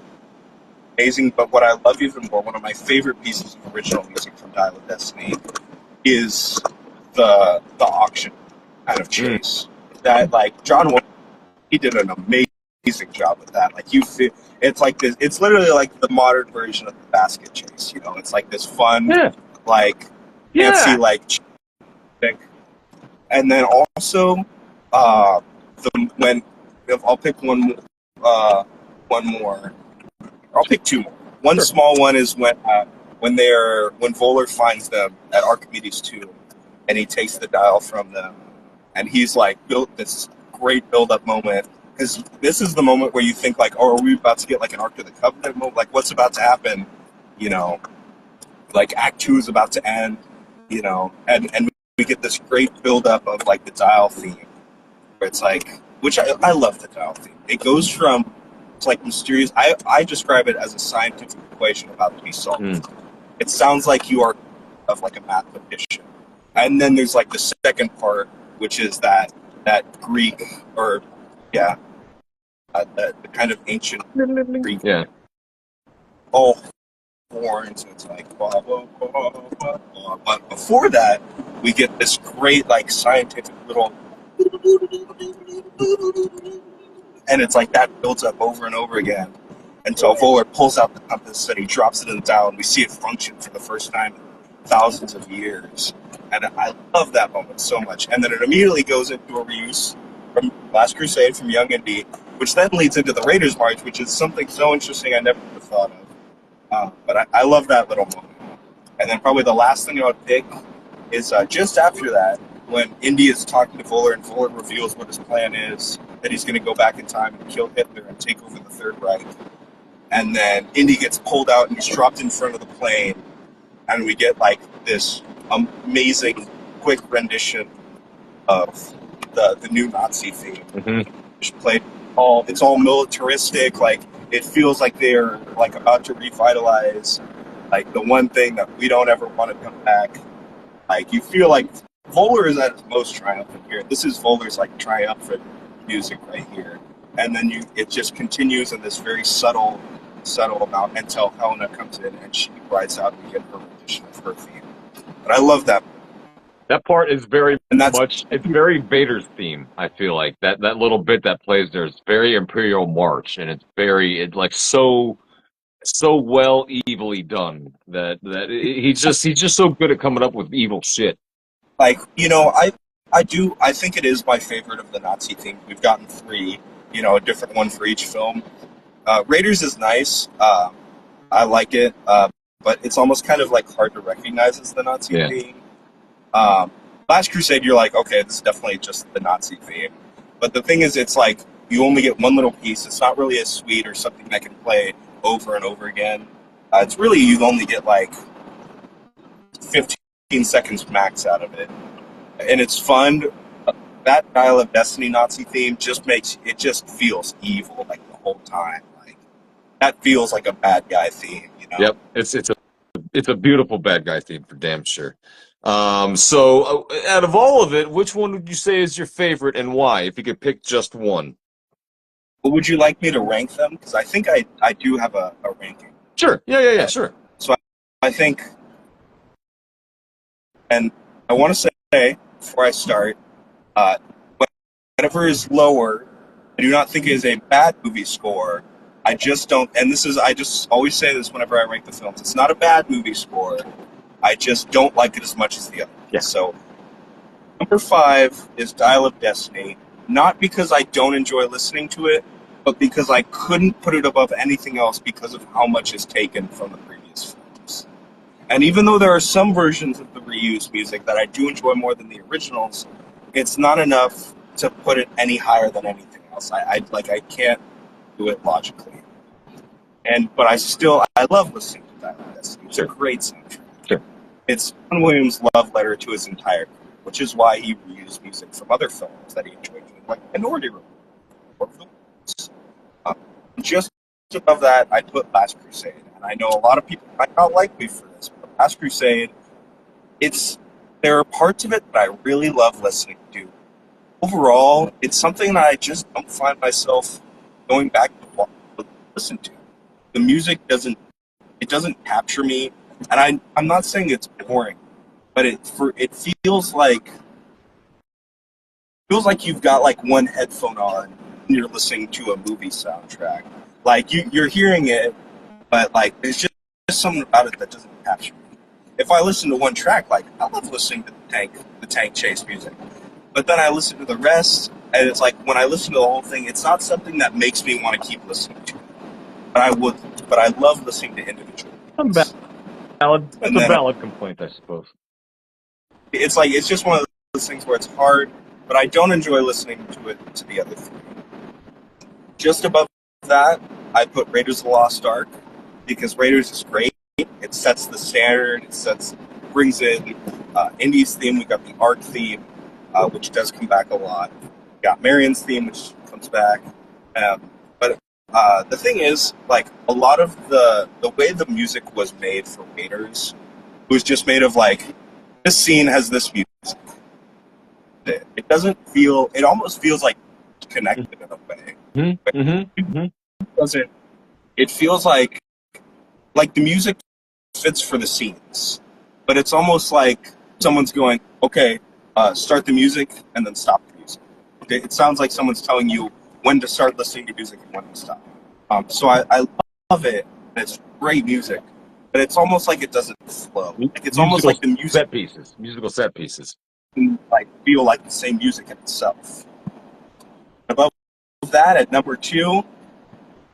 amazing. But what I love even more, one of my favorite pieces of original music from Dial of Destiny, is the auction kind of chase. That, like, John Wayne, he did an amazing job with that. Like, you feel it's like this. It's literally like the modern version of the basket chase. It's like this fun, fancy, thing. And then also, I'll pick one more. I'll pick two more. One small one is when Voller finds them at Archimedes' tomb, and he takes the dial from them, and he's like built this great build-up moment, because this is the moment where you think like, oh, are we about to get like an Ark of the Covenant moment? Like, what's about to happen? Like Act 2 is about to end, and we get this great build-up of like the dial theme, where it's like, which I love the dial theme. It goes from, it's like mysterious. I describe it as a scientific equation about to be solved. It sounds like you are of like a mathematician. And then there's like the second part, which is that Greek, or the kind of ancient Greek. Yeah. All horns. It's like blah, blah, blah, blah, blah. But before that, we get this great like scientific little, and it's like that builds up over and over again until Voller pulls out the compass and he drops it in the dial, and we see it function for the first time in thousands of years. And I love that moment so much. And then it immediately goes into a reuse from Last Crusade from Young Indy, which then leads into the Raiders March, which is something so interesting I never would have thought of. But I love that little moment. And then probably the last thing I would pick is just after that, when Indy is talking to Voller, and Voller reveals what his plan is, that he's going to go back in time and kill Hitler and take over the Third Reich. And then Indy gets pulled out and he's dropped in front of the plane, and we get like this amazing, quick rendition of the new Nazi theme. Which played it's all militaristic. Like, it feels like they're like about to revitalize like the one thing that we don't ever want to come back. Like, you feel like Voller is at his most triumphant here. This is Voller's like triumphant music right here. And then it just continues in this very subtle amount until Helena comes in and she rides out and we get her rendition of her theme. But I love that. That part is it's very Vader's theme, I feel like. That little bit that plays there is very Imperial March, and it's like so well evilly done that he's just so good at coming up with evil shit. Like, I think it is my favorite of the Nazi theme. We've gotten 3, a different one for each film. Raiders is nice. I like it, but it's almost kind of like hard to recognize as the Nazi theme. Last Crusade, you're like, okay, this is definitely just the Nazi theme. But the thing is, it's like you only get one little piece. It's not really as sweet or something that can play over and over again. It's really, you only get like 15 seconds max out of it. And it's fun. That Dial of Destiny Nazi theme just feels evil like the whole time. Like, that feels like a bad guy theme, Yep, it's a beautiful bad guy theme for damn sure. So out of all of it, which one would you say is your favorite and why, if you could pick just one? Well, would you like me to rank them? Because I think I do have a ranking. Sure. Yeah, sure. So I think, and I want to say before I start, whatever is lower, I do not think is a bad movie score. I just don't, and I just always say this whenever I rank the films. It's not a bad movie score. I just don't like it as much as the other. Yeah. So, number 5 is Dial of Destiny. Not because I don't enjoy listening to it, but because I couldn't put it above anything else because of how much is taken from the previous films. And even though there are some versions of the reused music that I do enjoy more than the originals, it's not enough to put it any higher than anything else. I can't do it logically. But I love listening to that. It's a great soundtrack. Sure. It's John Williams' love letter to his entire career, which is why he reused music from other films that he enjoyed doing, like Minority Report. Just above that, I put Last Crusade, and I know a lot of people might not like me for this, but Last Crusade, there are parts of it that I really love listening to. Overall, it's something that I just don't find myself going back to listen to. The music doesn't capture me, and I'm not saying it's boring, but it feels like you've got like one headphone on and you're listening to a movie soundtrack. Like you're hearing it, but like there's just something about it that doesn't capture me. If I listen to one track, like I love listening to the tank chase music, but then I listen to the rest, and it's like when I listen to the whole thing, it's not something that makes me want to keep listening to it. But I love listening to individual. It's a valid complaint, I suppose. It's just one of those things where it's hard, but I don't enjoy listening to it to the other three. Just above that, I put Raiders of the Lost Ark, because Raiders is great. It sets the standard. Brings in Indy's theme. We got the Ark theme, which does come back a lot. We got Marion's theme, which comes back. But the thing is, like, a lot of the way the music was made for Raiders was just made of, like, this scene has this music. It doesn't feel, it almost feels like connected in a way. It feels like the music fits for the scenes, but it's almost like someone's going, okay, start the music and then stop the music. It sounds like someone's telling you when to start listening to music and when to stop. So I love it. It's great music, but it's almost like it doesn't flow. Like it's almost like the musical set pieces, like feel like the same music in itself. Above that, at number 2,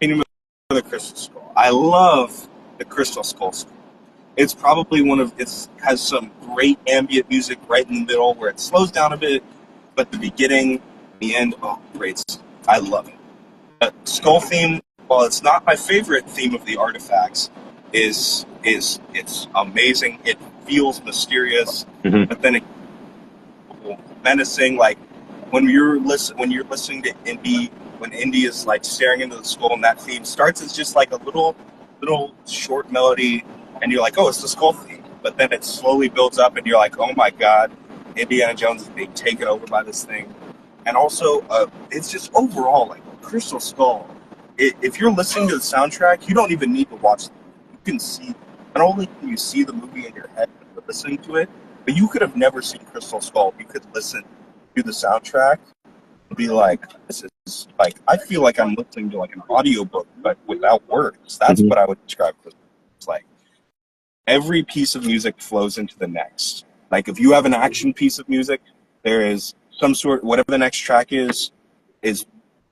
Kingdom of the Crystal Skull. I love the Crystal Skull score. It's probably has some great ambient music right in the middle where it slows down a bit, but the beginning, the end, oh, great. I love it. The Skull theme, while it's not my favorite theme of the Artifacts, it's amazing. It feels mysterious, but then it's menacing. Like when you're listening to Indy, when Indy is like staring into the skull, and that theme starts as just like a little short melody, and you're like, oh, it's the skull theme. But then it slowly builds up, and you're like, oh my god, Indiana Jones is being taken over by this thing. And also, it's just overall like Crystal Skull. If you're listening to the soundtrack, you don't even need to watch the movie. You can see, not only can you see the movie in your head when you're listening to it, but you could have never seen Crystal Skull. You could listen to the soundtrack and be like, this is like, I feel like I'm listening to like an audiobook, but without words. That's what I would describe Crystal Skull as like. Every piece of music flows into the next. Like if you have an action piece of music, there is some sort, whatever the next track is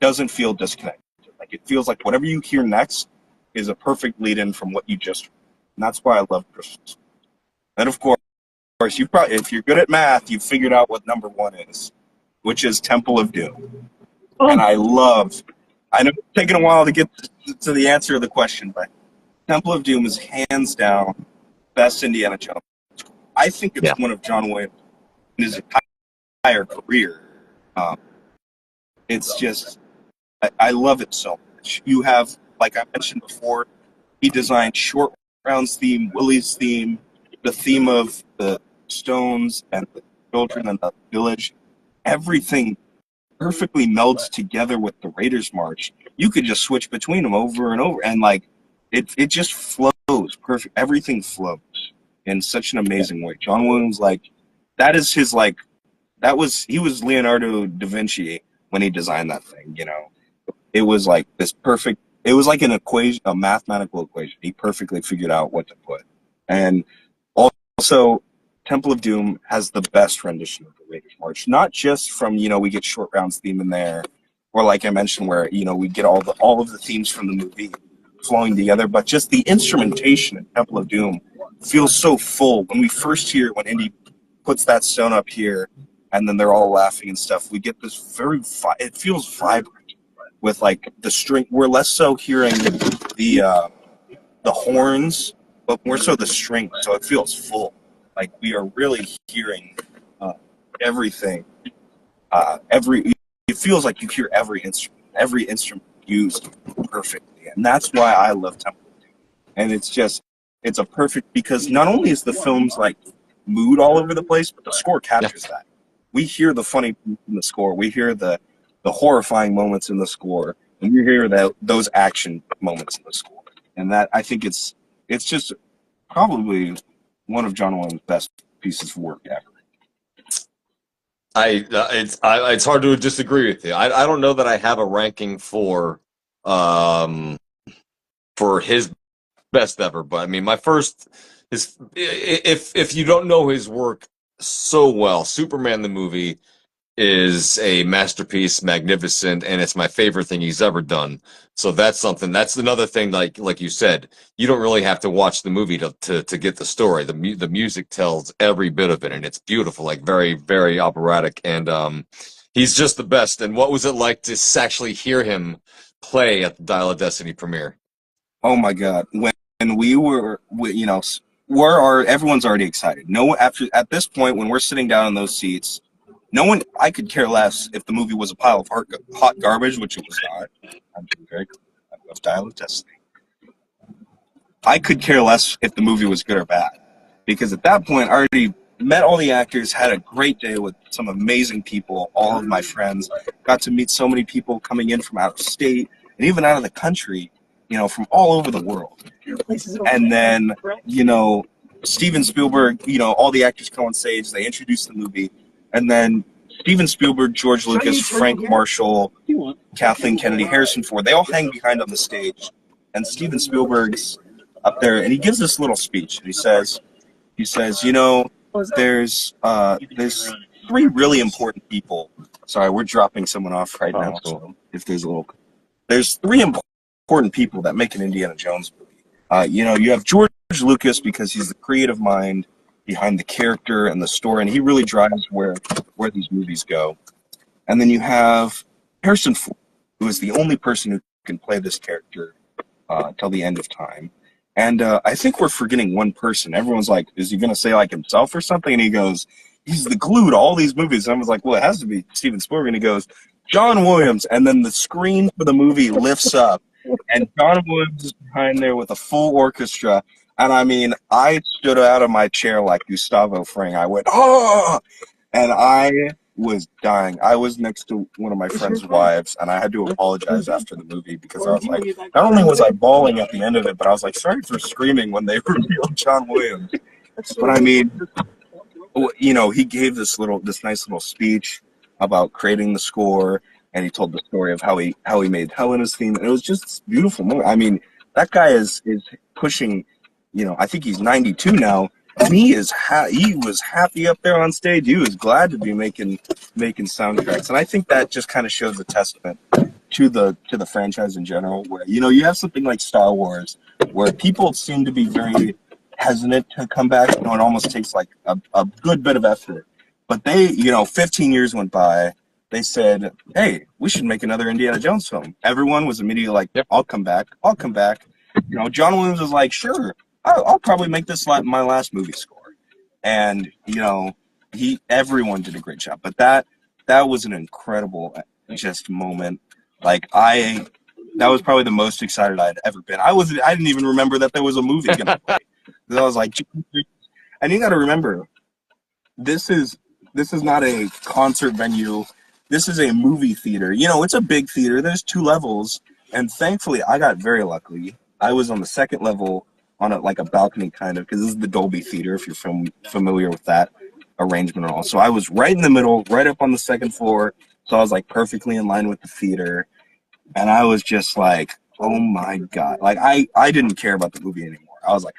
doesn't feel disconnected. Like it feels like whatever you hear next is a perfect lead-in from what you just heard. And that's why I love Crystal Skull. And of course, if you're good at math, you've figured out what number 1 is, which is Temple of Doom. Oh. And I know it's taken a while to get to the answer to the question, but Temple of Doom is hands down best Indiana Jones. I think it's one of John Williams in his entire career. It's just, I love it so much. You have, like I mentioned before, he designed Short Round's theme, Willie's theme, the theme of the Stones and the children and the village. Everything perfectly melds together with the Raiders March. You could just switch between them over and over, and like it just flows perfect. Everything flows in such an amazing way. John Williams, like, that is his, like, he was Leonardo da Vinci when he designed that thing, you know. It was like this perfect, it was like an equation, a mathematical equation. He perfectly figured out what to put. And also, Temple of Doom has the best rendition of the Raiders March. Not just from, you know, we get Short Round's theme in there, or like I mentioned, where, you know, we get all of the themes from the movie flowing together, but just the instrumentation in Temple of Doom feels so full. When we first hear when Indy puts that stone up here, and then they're all laughing and stuff, we get this it feels vibrant with like the string. We're less so hearing the horns, but more so the string. So it feels full. Like we are really hearing everything. It feels like you hear every instrument used perfectly, and that's why I love Temple of Doom. And it's a perfect, because not only is the film's like mood all over the place, but the score captures that. We hear the funny in the score, we hear the horrifying moments in the score, and we hear those action moments in the score. And that, I think it's just probably one of John Williams' best pieces of work ever. It's hard to disagree with you. I don't know that I have a ranking for his best ever, but I mean, my first is, if you don't know his work so well, Superman the movie is a masterpiece, magnificent, and it's my favorite thing he's ever done. So that's something. That's another thing. Like you said, you don't really have to watch the movie to get the story. The music tells every bit of it, and it's beautiful, like very very operatic. And he's just the best. And what was it like to actually hear him play at the Dial of Destiny premiere? Oh my God! When everyone's already excited. No, at this point, when we're sitting down in those seats, no one. I could care less if the movie was a pile of hot garbage, which it was not. I'm being very clear. I love Dial of Destiny. I could care less if the movie was good or bad, because at that point, I already met all the actors, had a great day with some amazing people, all of my friends, got to meet so many people coming in from out of state and even out of the country, from all over the world. And then, Steven Spielberg, all the actors come on stage, they introduce the movie, and then Steven Spielberg, George Lucas, Frank Marshall, Kathleen Kennedy, Harrison Ford, they all hang behind on the stage. And Steven Spielberg's up there, and he gives this little speech. And he says, there's three really important people. Sorry, we're dropping someone off right now. So if there's three important people that make an Indiana Jones movie. You have George Lucas, because he's the creative mind behind the character and the story, and he really drives where these movies go. And then you have Harrison Ford, who is the only person who can play this character till the end of time. And I think we're forgetting one person. Everyone's like, is he going to say like himself or something? And he goes, he's the glue to all these movies. And I was like, well, it has to be Steven Spielberg. And he goes, John Williams. And then the screen for the movie lifts up, and John Williams is behind there with a full orchestra. And I mean, I stood out of my chair like Gustavo Fring. I went, oh! And I was dying. I was next to one of my friend's wives, and I had to apologize after the movie, because I was like, not only was I bawling at the end of it, but I was like, sorry for screaming when they revealed John Williams. But I mean, he gave this nice little speech about creating the score, and he told the story of how he made Helena's theme, and it was just this beautiful moment. I mean, that guy is pushing, I think he's 92 now. And he was happy up there on stage. He was glad to be making soundtracks, and I think that just kind of shows a testament to the franchise in general. Where you have something like Star Wars, where people seem to be very hesitant to come back. It almost takes like a good bit of effort. But they, 15 years went by. They said, "Hey, we should make another Indiana Jones film." Everyone was immediately like, "Yep, I'll come back. I'll come back." John Williams was like, "Sure. I'll probably make this my last movie score," and everyone did a great job. But that was an incredible just moment. Like that was probably the most excited I'd ever been. I didn't even remember that there was a movie gonna play. I was like, and you got to remember, this is not a concert venue. This is a movie theater. It's a big theater. There's 2 levels, and thankfully, I got very lucky. I was on the second level, on a balcony kind of, because this is the Dolby Theater, if you're familiar with that arrangement and all. So I was right in the middle, right up on the second floor, so I was like perfectly in line with the theater, and I was just like, oh my God. Like I didn't care about the movie anymore. I was like,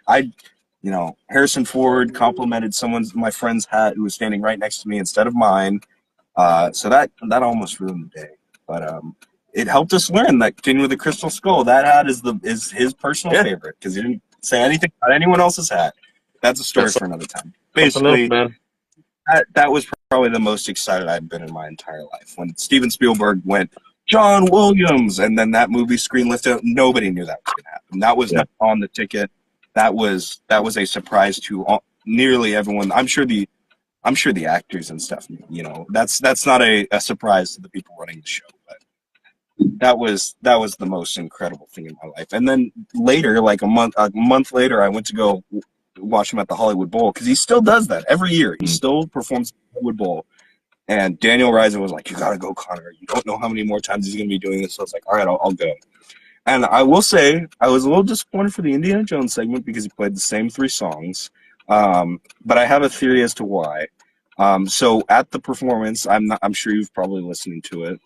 Harrison Ford complimented my friend's hat who was standing right next to me instead of mine, so that almost ruined the day. But it helped us learn that King with the Crystal Skull, that hat is his personal favorite, because he didn't say anything about anyone else's hat. that's a story That's for another time. something else, Basically, man. that was probably the most excited I've been in my entire life. When Steven Spielberg went, John Williams, and then that movie screen lifted up, nobody knew that was going to happen. That was not on the ticket. That was a surprise to nearly everyone. I'm sure the actors and stuff, you know, that's not a surprise to the people running the show. But that was the most incredible thing in my life. And then later, like a month later, I went to go watch him at the Hollywood Bowl, because he still does that every year. He still performs at the Hollywood Bowl. And Daniel Reiser was like, "You gotta go, Connor. You don't know how many more times he's gonna be doing this." So I was like, "All right, I'll go." And I will say, I was a little disappointed for the Indiana Jones segment because he played the same 3 songs. But I have a theory as to why. So at the performance, I'm sure you've probably listened to it.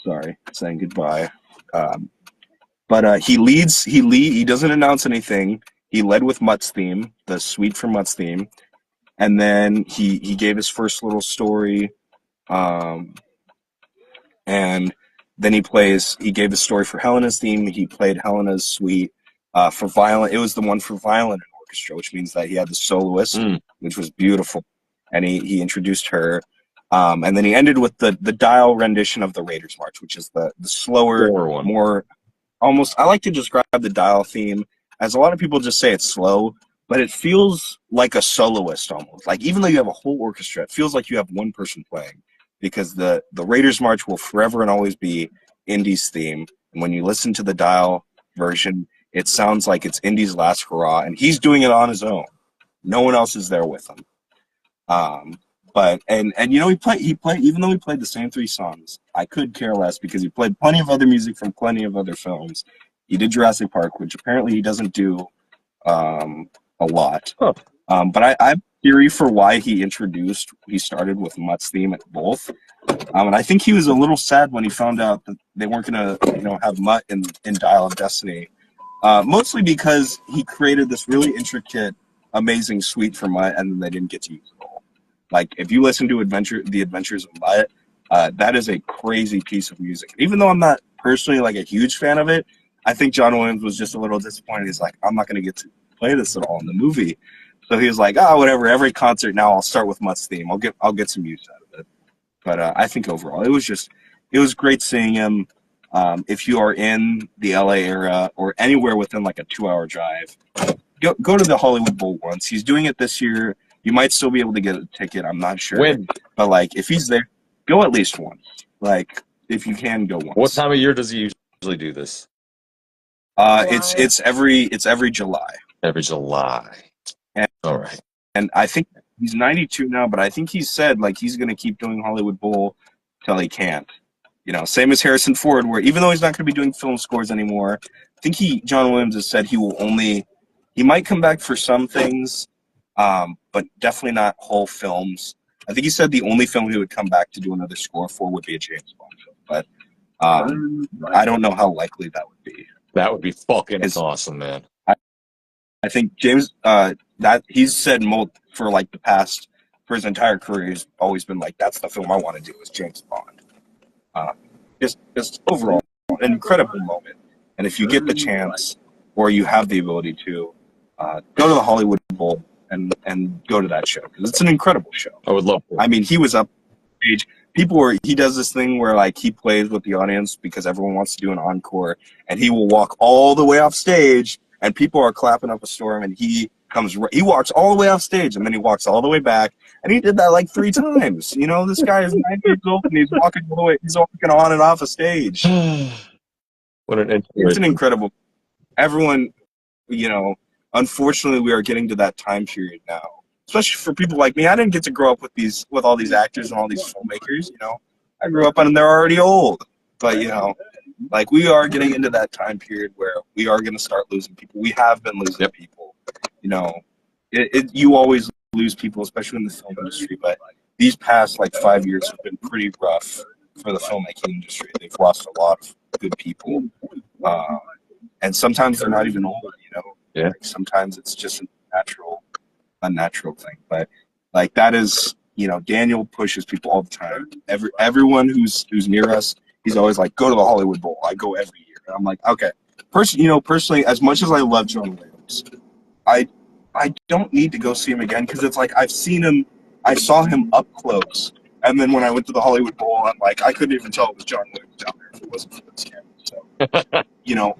Sorry, saying goodbye. But he doesn't announce anything. He led with Mutt's theme, the Sweet for Mutt's theme. And then he gave his first little story. And then he gave a story for Helena's theme. He played Helena's suite for violin. It was the one for violin and orchestra, which means that he had the soloist, which was beautiful. And he introduced her. And then he ended with the dial rendition of the Raiders March, which is the slower, one. more almost, I like to describe the dial theme as, a lot of people just say it's slow, but it feels like a soloist almost. Like, even though you have a whole orchestra, it feels like you have one person playing. Because the Raiders March will forever and always be Indy's theme. And when you listen to the dial version, it sounds like it's Indy's last hurrah, and he's doing it on his own. No one else is there with him. But you know, he played even though he played the same 3 songs, I could care less, because he played plenty of other music from plenty of other films. He did Jurassic Park, which apparently he doesn't do a lot. Huh. But I have a theory for why he started with Mutt's theme at both. And I think he was a little sad when he found out that they weren't going to, you know, have Mutt in Dial of Destiny. Mostly because he created this really intricate, amazing suite for Mutt, and then they didn't get to use it all. Like, if you listen to The Adventures of Mutt, that is a crazy piece of music. Even though I'm not personally like a huge fan of it, I think John Williams was just a little disappointed. He's like, I'm not going to get to play this at all in the movie. So he was like, "Oh, whatever. Every concert now, I'll start with Mutt's theme. I'll get some use out of it." But I think overall, it was great seeing him. If you are in the LA area or anywhere within like a 2-hour drive, go to the Hollywood Bowl once. He's doing it this year. You might still be able to get a ticket. I'm not sure. When? But like, if he's there, go at least once. Like, if you can, go once. What time of year does he usually do this? It's every July. Every July. And, all right. And I think he's 92 now, but I think he said like he's going to keep doing Hollywood Bowl till he can't. You know, same as Harrison Ford, where even though he's not going to be doing film scores anymore, I think John Williams has said he might come back for some things, but definitely not whole films. I think he said the only film he would come back to do another score for would be a James Bond film, but I don't know how likely that would be. That would be fucking awesome, man. I think James, that he's said for like for his entire career, he's always been like, that's the film I want to do, is James Bond. Just overall, an incredible moment. And if you get the chance, or you have the ability to, go to the Hollywood Bowl and go to that show, because it's an incredible show. I would love to. I mean, he was up stage. He does this thing where like he plays with the audience because everyone wants to do an encore, and he will walk all the way off stage, and people are clapping up a storm, and he walks all the way off stage, and then he walks all the way back, and he did that like 3 times. You know, this guy is 9 years old, and he's walking all the way. He's walking on and off a stage. What an inspiration. It's an incredible. Everyone, you know, unfortunately, we are getting to that time period now. Especially for people like me, I didn't get to grow up with all these actors and all these filmmakers. You know, I grew up and they're already old. But you know, like, we are getting into that time period where we are going to start losing people. We have been losing people. You know, you always lose people, especially in the film industry. But these past like 5 years have been pretty rough for the filmmaking industry. They've lost a lot of good people, and sometimes they're not even old. You know, yeah. Like, sometimes it's just unnatural thing. But like, that is, you know, Daniel pushes people all the time. Everyone who's near us, he's always like, go to the Hollywood Bowl. I go every year. And I'm like, okay. Personally, as much as I love John Williams, I don't need to go see him again because it's like I've seen him, I saw him up close, and then when I went to the Hollywood Bowl, I'm like I couldn't even tell it was John Williams down there if it wasn't for this camera. So you know,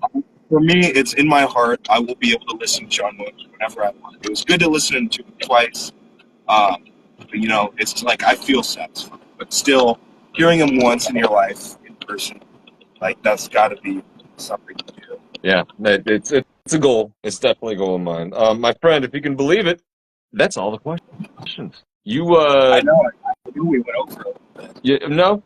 for me, it's in my heart. I will be able to listen to John Williams whenever I want. It was good to listen to him twice. But, you know, it's just like I feel satisfied. But still, hearing him once in your life in person, like that's got to be something to do. Yeah, it's a goal. It's definitely a goal of mine. My friend, if you can believe it, that's all the questions. You I know. I knew we went over it. no,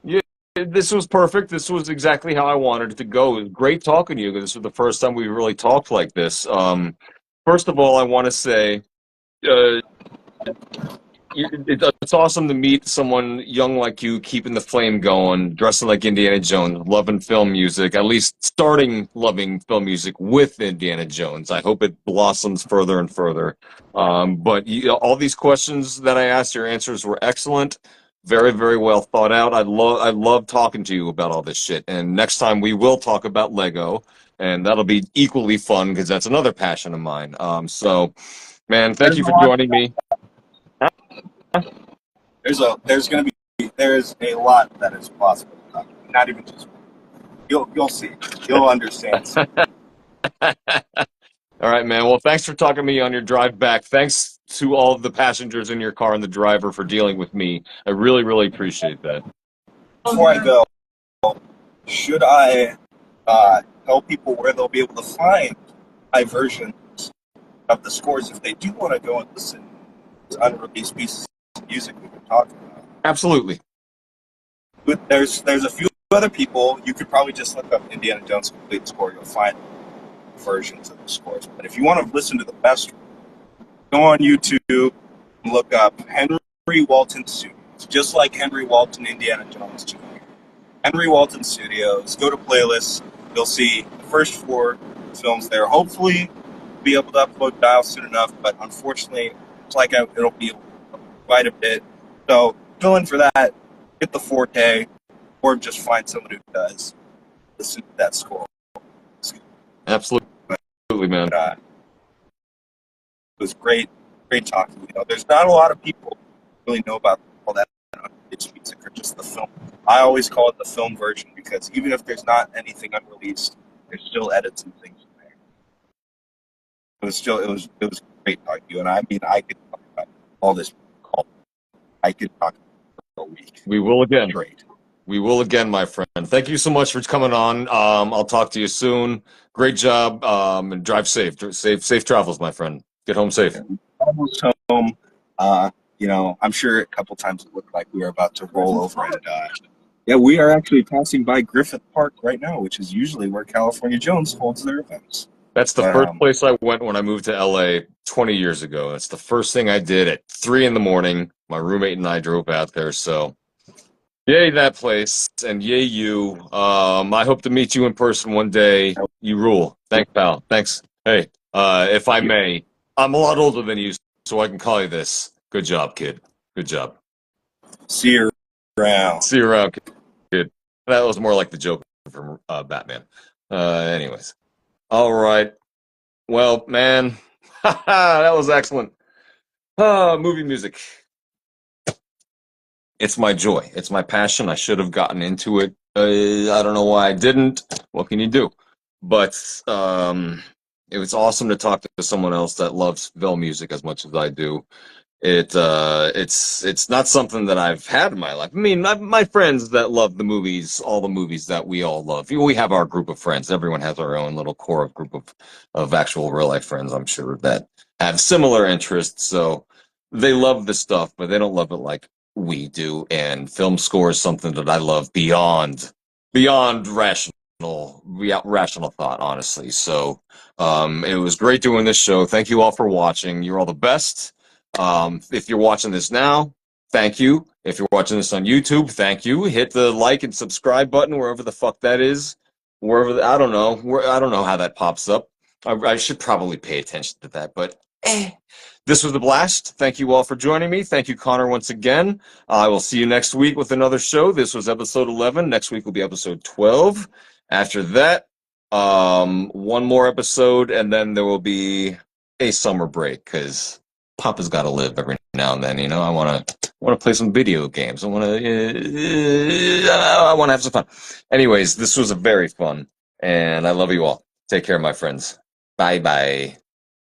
this was perfect. This was exactly how I wanted it to go. It was great talking to you. This was the first time we really talked like this. First of all, I want to say, uh, it's awesome to meet someone young like you, keeping the flame going, dressing like Indiana Jones, loving film music, at least starting loving film music with Indiana Jones. I hope it blossoms further and further. But all these questions that I asked, your answers were excellent. Very, very well thought out. I love talking to you about all this shit. And next time we will talk about Lego, and that'll be equally fun because that's another passion of mine. So, man, thank There's you a for lot. joining me. There's a lot that is possible. Not even just you'll see. You'll understand. All right, man. Well, thanks for talking to me on your drive back. Thanks to all of the passengers in your car and the driver for dealing with me. I really, really appreciate that. Before I go, should I tell people where they'll be able to find my versions of the scores if they do want to go and listen to unreleased pieces of music we've been talking about? Absolutely. But there's a few other people. You could probably just look up Indiana Jones complete score. You'll find versions of the scores. But if you want to listen to the best, go on YouTube and look up Henry Walton Studios, just like Henry Walton Indiana Jones Jr. Henry Walton Studios. Go to playlists. You'll see the first 4 films there. Hopefully, be able to upload Dial soon enough, but unfortunately, it's like it'll be quite a bit. So fill in for that. Get the 4K, or just find someone who does. Listen to that score. Absolutely, man. It was great talking. You know, there's not a lot of people who really know about all that unreleased music or just the film. I always call it the film version because even if there's not anything unreleased, there's still edits and things in there. It was great talking to you, and I mean I could talk about all this call. I could talk for a week. We will again. Great. We will again, my friend. Thank you so much for coming on. I'll talk to you soon. Great job, and drive safe. Safe travels, my friend. Get home safe. Almost home. You know, I'm sure a couple times it looked like we were about to roll over, and yeah, we are actually passing by Griffith Park right now, which is usually where California Jones holds their events. That's the first place I went when I moved to LA 20 years ago. That's the first thing I did at 3 in the morning. My roommate and I drove out there, so yay that place, and yay you. I hope to meet you in person one day. You rule. Thanks, pal. Thanks. Hey, if I may, I'm a lot older than you, so I can call you this. Good job, kid. Good job. See you around. See you around, kid. That was more like the joke from Batman. Anyways. All right. Well, man, that was excellent. Movie music. It's my joy. It's my passion. I should have gotten into it. I don't know why I didn't. What can you do? But it was awesome to talk to someone else that loves film music as much as I do. It's not something that I've had in my life. I mean, my friends that love the movies, all the movies that we all love. We have our group of friends. Everyone has our own little core of group of actual real life friends, I'm sure, that have similar interests. So they love this stuff, but they don't love it like we do. And film score is something that I love beyond rational thought, honestly. So it was great doing this show. Thank you all for watching. You're all the best. If you're watching this now, thank you. If you're watching this on YouTube, thank you. Hit the like and subscribe button wherever the fuck that is. I don't know. I don't know how that pops up. I should probably pay attention to that, but this was a blast. Thank you all for joining me. Thank you, Connor, once again. I will see you next week with another show. This was episode 11. Next week will be episode 12. After that, one more episode, and then there will be a summer break because Papa's got to live every now and then. I want to play some video games. I want to have some fun. Anyways, this was a very fun, and I love you all. Take care, my friends. Bye bye.